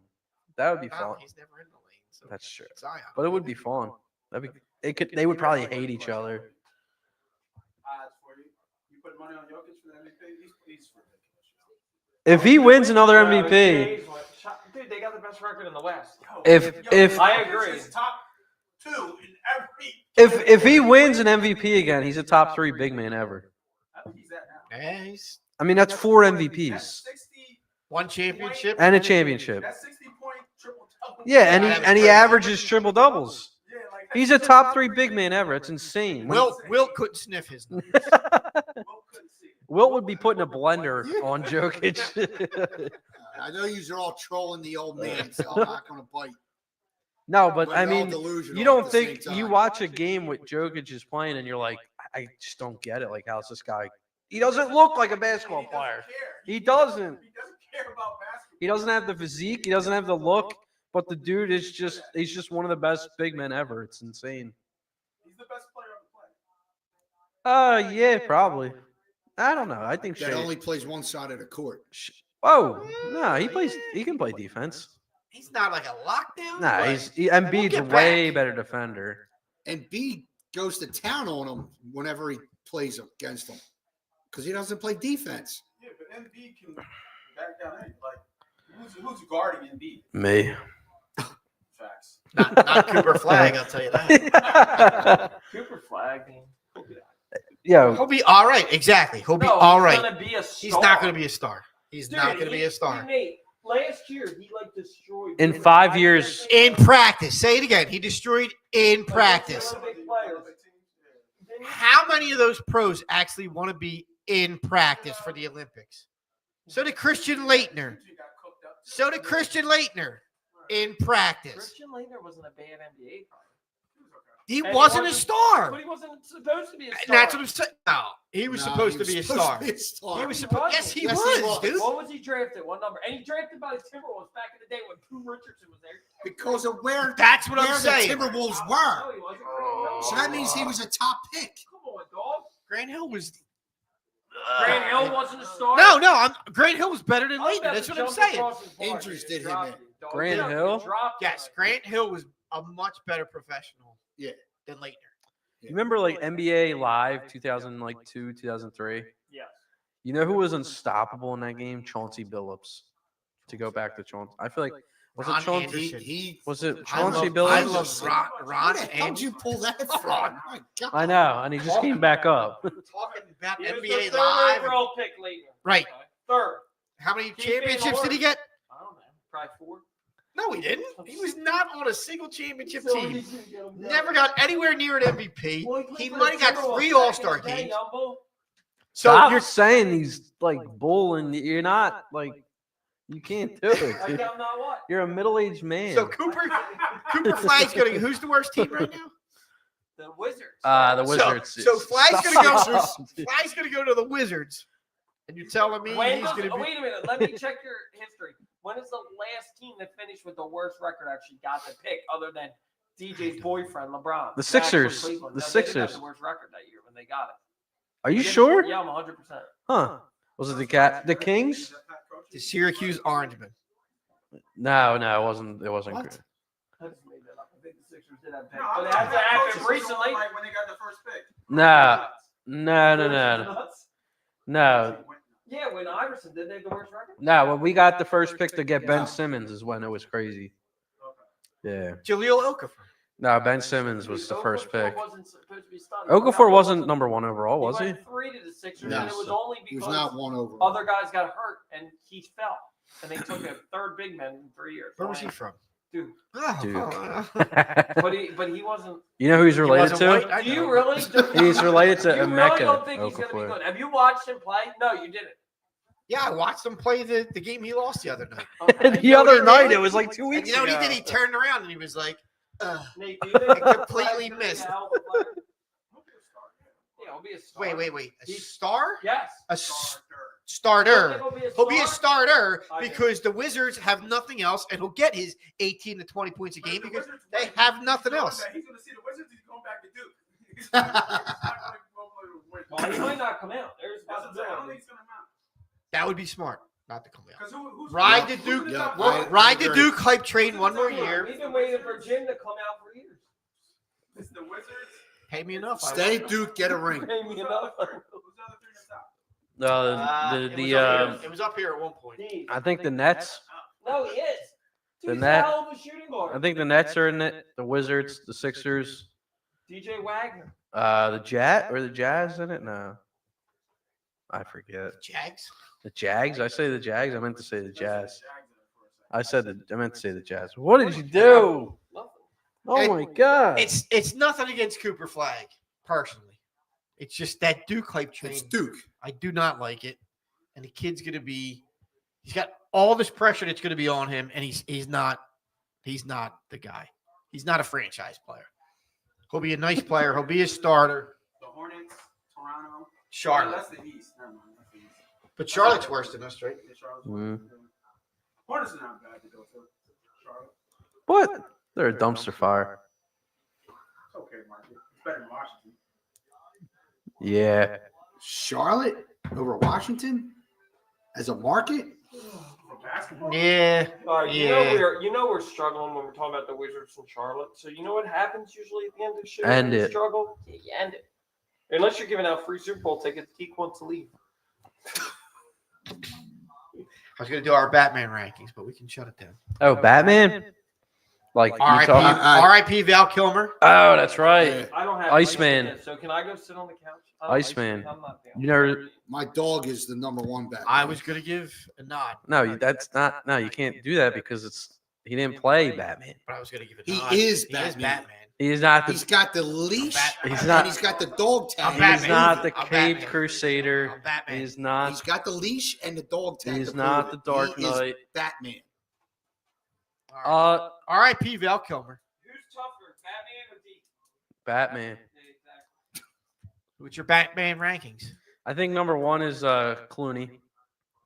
That would be No, fun. he's never in the lane. So That's true. Zion. But it would be fun. That'd be. They would probably hate each other. Odds for you. You put money on Jokic for the MVP. He's ridiculous. If he wins another MVP, Dude, they got the best record in the West. If- I agree. Jokic is top 2 in every. if he wins an MVP again, he's a top 3 big man ever. I think he's that now. Yeah, he's I mean, that's 4 That's MVPs 60. one championship. and a championship. That's 60-point triple double. Yeah, and he averages triple doubles. Yeah, like, He's a top 3 big man ever. It's insane. Wilt couldn't sniff his. Will couldn't see it. Wilt would be putting a blender on Jokic. I know you're all trolling the old man, so I'm not going to bite. No, but We're I all mean, delusional you at don't the think same you time. watch a game with Jokic is playing and you're like, I just don't get it. Like, how's this guy? He doesn't look like a basketball He doesn't player. care. He doesn't. He doesn't care about basketball. He doesn't have the physique. He doesn't have the look. But the dude is he's just one of the best big men ever. It's insane. He's the best player on the planet. Yeah, probably. I don't know. I think That Shea, only plays one side of the court. Oh no, he plays. He can play defense. He's not like a lockdown. Nah, but Embiid's get way back. better defender. And B goes to town on him whenever he plays against him because he doesn't play defense. Yeah, but Embiid can back down. Like, who's guarding Embiid? Me. Facts. not Cooper Flag. I'll tell you that. Cooper Flag. Yeah. He'll be all right. Exactly. He'll be all right. Gonna be a star. He's not going to be a star. He's Dude, not going to be a star. Last year, he like destroyed. In 5 years. In practice. Say it again. He destroyed in practice. How many of those pros actually want to be in practice for the Olympics? So did Christian Leitner. So did Christian Leitner in practice. Christian Leitner wasn't a bad NBA player. He And wasn't a star. But he wasn't supposed to be a And star. that's what I'm saying. No, he was No, supposed he to be a supposed star. to be a star. He was supposed. Yes, he Yes, he was, was. dude. What was he drafted? What number? And he drafted by the Timberwolves back in the day when Pooh Richardson was there. Because of where That's what I'm where saying. the Timberwolves No, were. he wasn't. So that means he was a top pick. Come on, dog. Grant Hill was. Grant Hill wasn't a star. No. Grant Hill was better than I was Leitner. about That's to what I'm jump saying. across his bar. Injuries did him Dropped in. it, dog. Grant He Hill? dropped it. Yes, Grant Hill was a much better professional. Yeah. Than Leitner. You remember like NBA Live 2002, 2003? Yes. You know who was unstoppable in that game? Chauncey Billups. To go back to Chauncey, I feel like was Ron it Chauncey? Anderson. Was it I Chauncey love- Billups? I love Ron Where the hell did you pull that from? My God. I know, and he just came back up. Talking about He was the NBA third Live. overall pick later. Right. Okay. Third. How many Keep being championships did he alert. get? I don't know. Probably 4. No, he didn't. He was not on a single championship So team. he's gonna get him done. Never got anywhere near an MVP. Well, played He for might the have got Timberwolves 3 back in All-Star the day, games. Yumbo. So Stop you're saying he's like bullying. You're not like you can't do it. Like dude. I'm not what? You're a middle-aged man. so Cooper Flag's going to. Who's the worst team right now? The Wizards. The Wizards. So Flag's going to go. Stop. Flag's going to go to the Wizards, and you're telling me When he's does, going to be. wait a minute. Let me check your history. When is the last team that finished with the worst record actually got the pick, other than DJ's boyfriend LeBron? The Back from Sixers. Cleveland. The No, they didn't have Sixers. the worst record that year when they got it. Are you They didn't- sure? Yeah, I'm 100%. Huh? Was it the Kings? The Syracuse Orangemen. No, it wasn't. It wasn't. What? Good. I just made that up. I think the Sixers did have pick, No, but it I hasn't happened recently. Like when they got the first pick. No. Nuts. No. Yeah, when Iverson did, they have the worst record. No, when we got the first pick to get Ben Simmons is when it was crazy. Yeah. Jaleel Okafor. No, Ben Simmons was the first Okafor pick. wasn't supposed to be starting. Okafor wasn't number 1 overall, was he? went 3 to the Sixers, No. and it was only He was because not one over. other guys got hurt and he fell, and they took a third big man in 3 years. Where was he from? Dude, Oh, Duke. but he wasn't. You know who he's He related wasn't to? white? I Do you know. really? He's related to You really Emeka don't think he's gonna be Okafor. good? Have you watched him play? No, you didn't. Yeah, I watched him play the game he lost the other night. Okay. The other night, it was like 2 And weeks you know what he ago. did? He turned around and he was like, Nate, do you think I completely Flagg's gonna be missed. a hell of a player? Yeah, he'll be a star. wait. A star? Yes. A Starter. You don't think starter. He'll He'll be a star? starter I do. because the Wizards have nothing else, and he'll get his 18 to 20 points a game because they have nothing else. He's going to see the Wizards. He's going back to Duke. He's not going to go play with Wizards. Well, he might not come out. There's a That's what I'm saying. I don't think possibility. he's going to mount. That would be smart not to come out. Because who's Ride the who's Duke. the Yeah, top I- five? Ride the agree. Duke hype train one more year. We've been waiting for Jim to come out for years. It's the Wizards. Pay me enough. I Stay will. Duke, get a ring. Pay me enough. Who's the other 3 in the top? It was up here at one point. I think the Nets. No, he is. The He's a Net- hell of a shooting guard. I think the Nets are in it. The Wizards, the Sixers, DJ Wagner. the Jazz in it. No, I forget. Jags. The Jags. I say the Jags. I meant to say the Jazz. Jags in it for a second. I meant to say the Jazz. What did you do? Nothing. Oh And my God! It's nothing against Cooper Flag, personally. It's just that Duke hype train. It's Duke. I do not like it. And the kid's gonna be he's got all this pressure that's gonna be on him, and he's not the guy. He's not a franchise player. He'll be a nice player, he'll be a starter. The Hornets, Toronto. Charlotte. That's the East. Never mind. That's the East. But Charlotte's worse than us, right? Yeah, Charlotte's Mm. Hornets are not bad to go to. Charlotte. What? They're a dumpster fire. It's okay, Mark. It's better than Washington. Yeah. Charlotte over Washington as a market? For basketball? Yeah. All right, Yeah. we're struggling when we're talking about the Wizards and Charlotte. So you know what happens usually at the end of the show? End when you it. struggle. You end it. Unless you're giving out free Super Bowl tickets, Teak wants to leave. I was going to do our Batman rankings, but we can shut it down. Oh, Batman. Like you R.I.P. talking? R.I.P. Val Kilmer. Oh, that's right. Yeah. I don't have Iceman. tickets, so can I go sit on the couch? Iceman. I'm not down. You never. My dog is the number one Batman. I was going to give a nod. No, that's not. No, you can't do that because he didn't play Batman. But I was going to give a He nod. is He is Batman. Batman. He's not the. He's got the leash. Batman. He's not- And he's got the dog tag. I'm Batman. He's not the I'm Caped Batman. Crusader. I'm Batman. He's not. He's got the leash and the dog tag. He's to not prove the it. Dark He is Knight. Batman. All right. R.I.P. Val Kilmer. Who's tougher, Batman or Teak? Batman. What's your Batman rankings? I think number one is Clooney.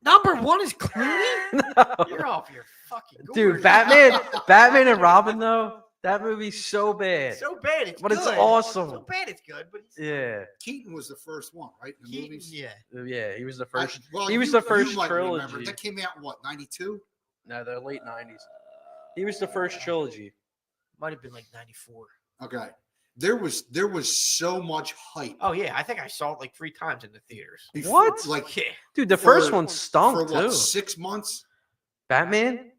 Number one is Clooney? No. You're off your fucking gourd. Dude, Batman and Robin though. That movie's so bad. So bad it's But good. it's awesome. So bad it's good, but it's Yeah, Keaton was the first one, right? In the Keaton, movies. yeah. yeah. He was the first. Well, he was you- the you first might remember. trilogy. That came out in what, 92? No, the late '90s. He was the first trilogy. Might have been like 94. Okay. There was so much hype. Oh yeah, I think I saw it like 3 times in the theaters. before- What? Like Yeah. Dude, the For- first one for stunk what, too. 6 months? Batman.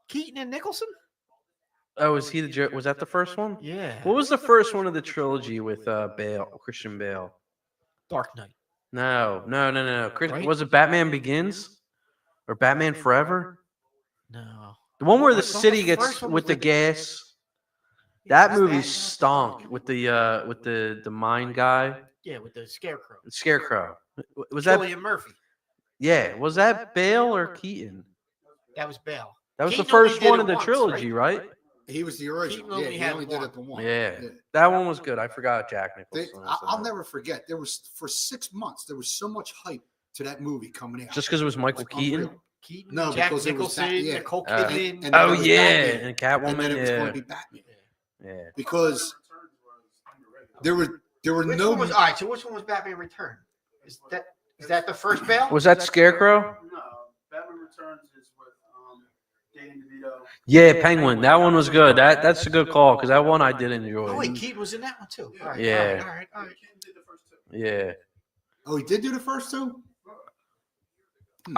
Keaton and Nicholson? Oh, was he the? Was that the first one? Yeah. What was the first one of the trilogy with Christian Bale? Dark Knight. No. Right? Was it Batman Begins or Batman Forever? No. The one where the I thought city the gets first one with was the with gas. Yeah, That was movie that- stunk with the mine guy, Yeah, with the Scarecrow. the Scarecrow. Was that? Cillian Murphy. Yeah, was that Bale or Keaton? That was Bale. That was the Keaton only first did one it of the once, trilogy, right? He was the original. Keaton only Yeah, he had only did one. it the one. Yeah, that one was good. I forgot Jack They- Nicholson. was in I'll it. never forget. There was for 6 months. There was so much hype to that movie coming out. Just because it was Michael Like, Keaton. unreal. Keaton, No, Jack because it was Nicholson, yeah. Nicole Uh, Kidman. and Oh it was yeah, Batman. and And Catwoman. then it was going Yeah, to be Batman yeah. because there were Which no. one was all right? So which one was Batman Return? Is that the first Bale? Was that Scarecrow? No, Batman Returns is with Danny DeVito. Yeah, Penguin. That one was good. That's a good call because that one I did enjoy. Oh wait, Keaton was in that one too. All right, Yeah. All right. Keaton did the first two. Yeah. Oh, he did do the first two.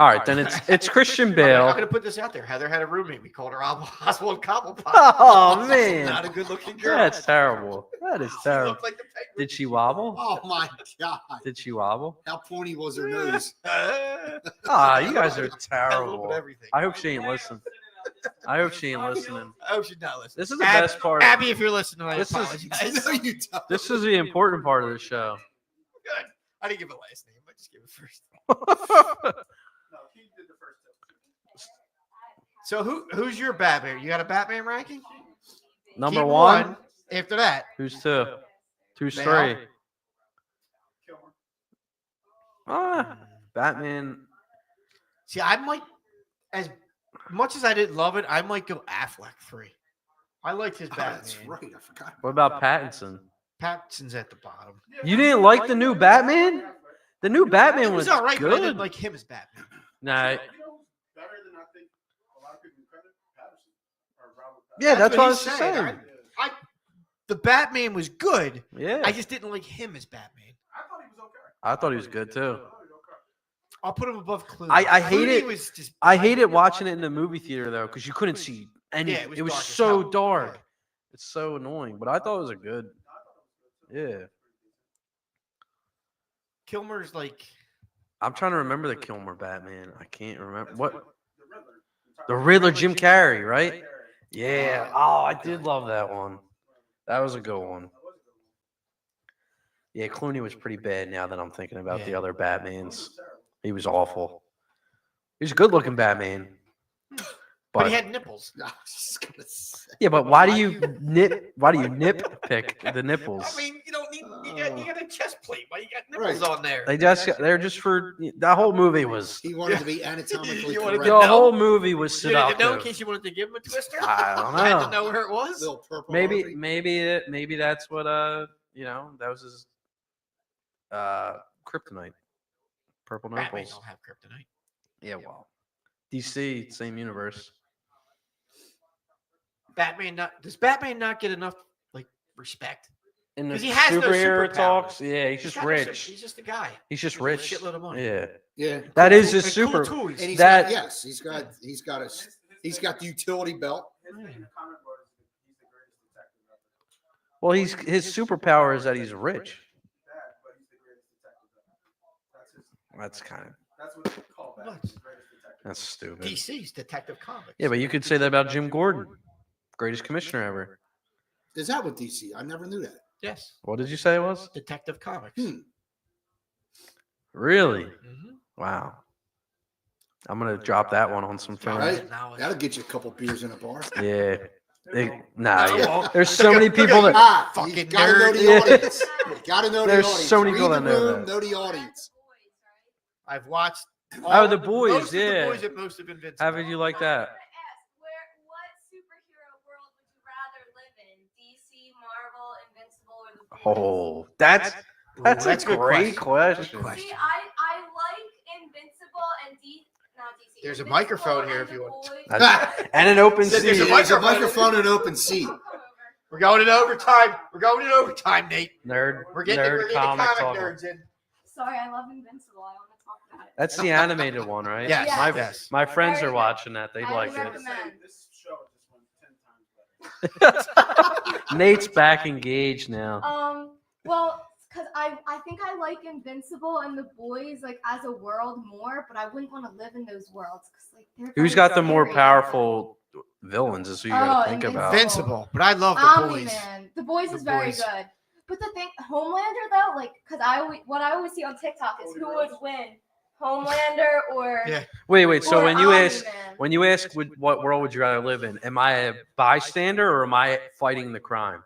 All right, then it's Christian I'm Bale. gonna put this out there. Heather had a roommate. We called her Oswald Cobblepot. Oh man, Not a good-looking girl. that's terrible. That is She terrible. looked like the penguin. Did she wobble? Oh my God! Did she wobble? How pointy was her nose? Ah, you guys are A little bit of terrible. everything. I hope she ain't listening. I hope she ain't listening. I hope she's not listening. This is the Ab- best part. Abby, if you're listening, I This is- apologize. No, you don't. This is the important part of the show. Good. I didn't give a last name. I just gave it first. No, Keaton did the first two. So who's your Batman? You got a Batman ranking? Number Keep one. After that, Who's two? Who's Bale. three? Kilmer. Ah, Batman. see, I might, as much as I didn't love it, I might go Affleck 3. I liked his Oh, Batman. that's right. I forgot. What about Pattinson? Pattinson's at the bottom. You didn't like the new Batman? The new Batman It was was all right, but I good. didn't like him as Batman. Nah, You know who's better than I think a lot of people credit? Patterson. Or Robert Patterson. yeah, that's what I was he's saying. The Batman was good. Yeah, I just didn't like him as Batman. I thought he was okay. I thought he was good too. I thought he was okay. I'll put him above Clooney. I hate Clooney it. Was just, I hated watching it in the movie theater though because you couldn't see any. Yeah, it was dark as so hell. dark. Yeah. It's so annoying. But I thought it was a good. Yeah, Kilmer's like I'm trying to remember the Kilmer Batman. I can't remember what The Riddler. the Riddler, Jim Carrey, right? Yeah. Oh, I did love that one. That was a good one. Yeah, Clooney was pretty bad. Now that I'm thinking about the Yeah. other Batmans, he was awful. He was a good-looking Batman. but he had nipples. I was just gonna say. Yeah, but why do you nip? Why do you nitpick the nipples? I mean, you don't need you got a chest plate, but you got nipples Right. on there. They're just for that whole movie was He wanted to be anatomically You wanted correct. to the know? whole movie was You needed to know in seductive. case you wanted to give him a twister. I don't I had to know. know where it was. Little purple Maybe artery. maybe that's what that was his kryptonite. Purple Batman nipples. don't have kryptonite. Yeah, well. DC, same universe. Does Batman not get enough like respect? In the 'Cause he has no superhero superpowers. talks, yeah, he's just got no rich. he's just a guy. He's just with a rich. shitload of money. Yeah, Yeah. that is his And super. Cool toys. And he's That- got, yes, he's got the utility belt. His comment was he's the greatest detective ever. Well, his superpower is that he's rich. That, but he's the greatest detective ever. That's kind of That's what they call that. What? He's the greatest detective. that's stupid. DC's Detective Comics. Yeah, but you could say that about Jim Gordon, greatest commissioner ever. Is that what DC? I never knew that. Yes, What did you say it was? Detective Comics. Really? Mhm. Wow. I'm gonna drop that one on some All friends. right. Now it's- That'll get you a couple beers in a bar. Yeah. No, Yeah. There's so many people that. Ah, Fucking you gotta know nerd. the audience. You gotta know the There's audience. so many Read people the that know room, that. know the audience. I've watched. Oh, The Boys, most of yeah. The Boys and most of Invincible. How would you like that? What superhero world would you rather live in? DC, Marvel, Invincible, or the Boys? Oh, that's Ooh, a good great question. Good question. See, I like Invincible and not DC. There's a Invincible microphone here and if you the want. Boys. That's- and an open There's seat. a There's a microphone. microphone and an open seat. Come over. We're going in overtime. We're going in overtime, Nate. Nerd, We're getting nerd comic comic talk. nerds in. Sorry, I love Invincible. I want to talk about it. That's the animated one, right? Yes, Yeah. My, yes. my friends Very are good. watching that. They I like would it. recommend. This show just went 10 times better. Nate's back engaged now. Well, because I think I like Invincible and the Boys like as a world more, but I wouldn't want to live in those worlds because like they're. Who's very got the more scary. powerful villains? Is who you got to Oh, think about. Invincible, but I love The Boys. Omni-Man. The Boys The is very Boys. good. But the thing, Homelander though, like, because what I always see on TikTok is who would win, Homelander or. Yeah. Wait. So or when you ask, Omni-Man. what world would you rather live in? Am I a bystander or am I fighting the crime?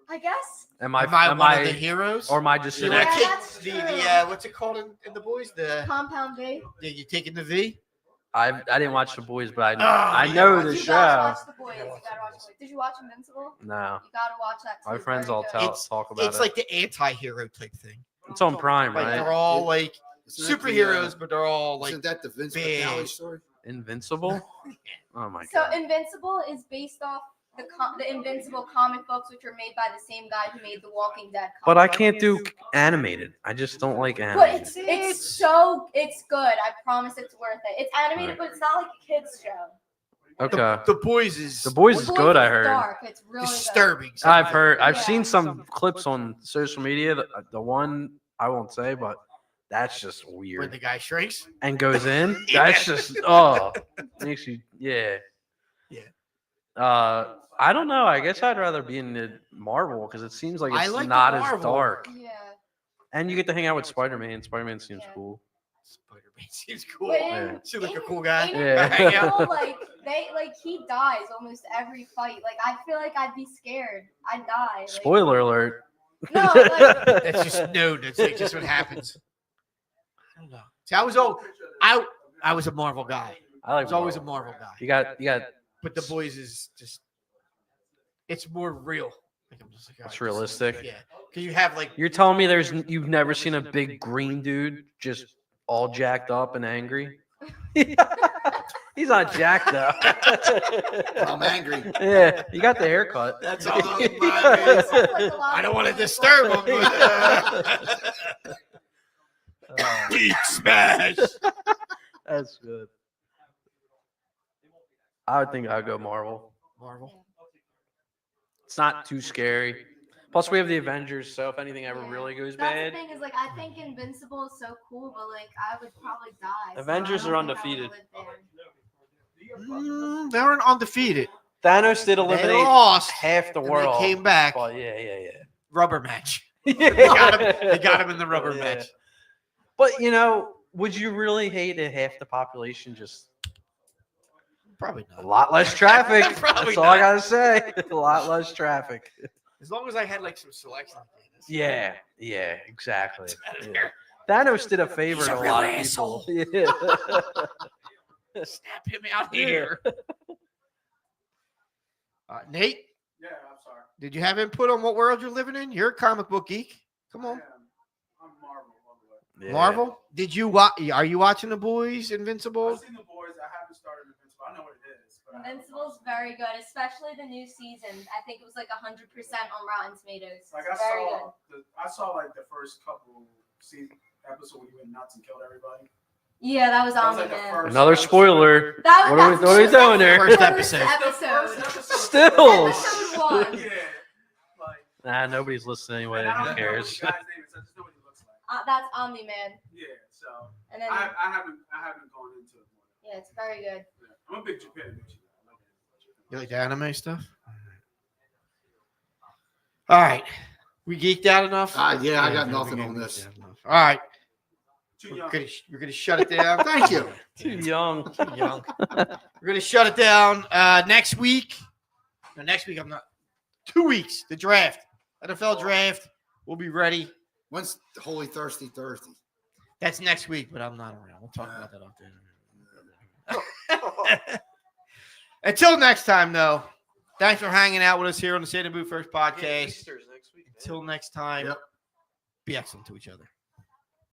I guess. Am I Am I one of the heroes? or am I just You an know, Yeah, ex- that's the true. what's it called in The Boys? The Compound V. you taking the V? I didn't watch The Boys, but Ah, I you know gotta the watch You gotta show. watch The Boys. You gotta watch The Boys. Did you watch Invincible? No, You gotta watch that too. my friends Very all good. talk about It's it. like the anti-hero type thing. It's on Prime, Like right? they're all like Isn't that the, superheroes, but they're all like isn't that the Vince big. McNally story? Invincible. Oh my So god. Invincible is based off the Invincible comic books, which are made by the same guy who made the Walking Dead. But I comic can't do animated. I just don't like book. animated. But it's good. I promise it's worth it. It's animated, but it's not like a kids show. Okay. The Boys is The Boys is The good. I is heard. Dark. It's really disturbing. I've heard. I've Yeah. seen some clips on social media. The one I won't say, but that's just when weird. the guy shrinks. And goes in. Yeah. That's just makes you Yeah. I don't know. I guess I'd rather be in the Marvel because it seems like I it's like the not as Marvel. dark. good. Yeah. And you get to hang out with Spider-Man. Spider-Man seems Yeah. cool. Spider-Man seems cool. But Yeah. Seems like a in- cool guy. in Yeah. Invincible, he dies almost every fight. Like I feel like I'd be scared. I'd die. Like, Spoiler alert. No, like, That's just no. That's like just what happens. I don't know. See, I was a Marvel guy. I I like was always a Marvel. Marvel guy. You got But The Boys is just it's more real. Like I'm just like, It's all right, realistic. Yeah, because you have like You're telling me you've never seen a big green dude just all jacked up and angry? He's not jacked though. I'm angry. Yeah, you got the haircut. that's all. Like a lot I don't of want to people disturb him. like- But, Geek smash. That's good. I would think I'd go Marvel. Marvel. It's not too scary. Plus, we have the Avengers, so if anything ever Yeah. really goes That's bad, the thing is like I think Invincible is so cool, but like I would probably die. so Avengers I don't are think I would undefeated. live there. They were undefeated. Thanos did They eliminate lost. half the and world. They came back. But yeah. Rubber match. They They got him in the rubber Yeah. match. But would you really hate if half the population just Probably a not. lot less traffic? Probably That's all I not. gotta say. A lot less traffic. As long as I had like some selection. Yeah, exactly. Yeah. Thanos did a favor He's to a a real lot of asshole. people. Yeah. Snap him out here. Nate, Yeah, I'm sorry. did you have input on what world you're living in? You're a comic book geek. Come on. I'm Marvel. All the way. Yeah. Marvel? Did you watch? Are you watching The Boys, Invincible? I've seen The Boys. I Invincible's very good, especially the new season. I think it was like 100% on Rotten Tomatoes. Like It's I very saw, good. I saw like the first couple episode when you went nuts and killed everybody. Yeah, that was That was on like the man. first Another episode. spoiler. That What are we that's doing here? First the episode. The episode. first episode. Still. Episode 1. Yeah. Like, Nah, nobody's listening anyway. and I Who don't know cares? what the guy's name is. I just know what he looks like. That's Omni Man. Yeah. So And then I haven't gone into it more. yeah, it's very good. Yeah. I'm a big Japan bitch. I like it. You like the anime stuff? All right. We geeked out enough? Yeah, I got we nothing geeked on this. out enough. All right. Too young. We're gonna shut it down. Thank you. Too young. Too young. We're gonna shut it down next week. No, next week I'm not. 2 weeks. The draft, NFL draft. We'll be ready. When's Holy Thirsty Thursday? That's next week, but I'm not around. We'll talk about that off there. Until next time, though. Thanks for hanging out with us here on the Santa Boot First podcast. Easter's next week. Until next time, Yep. be excellent to each other.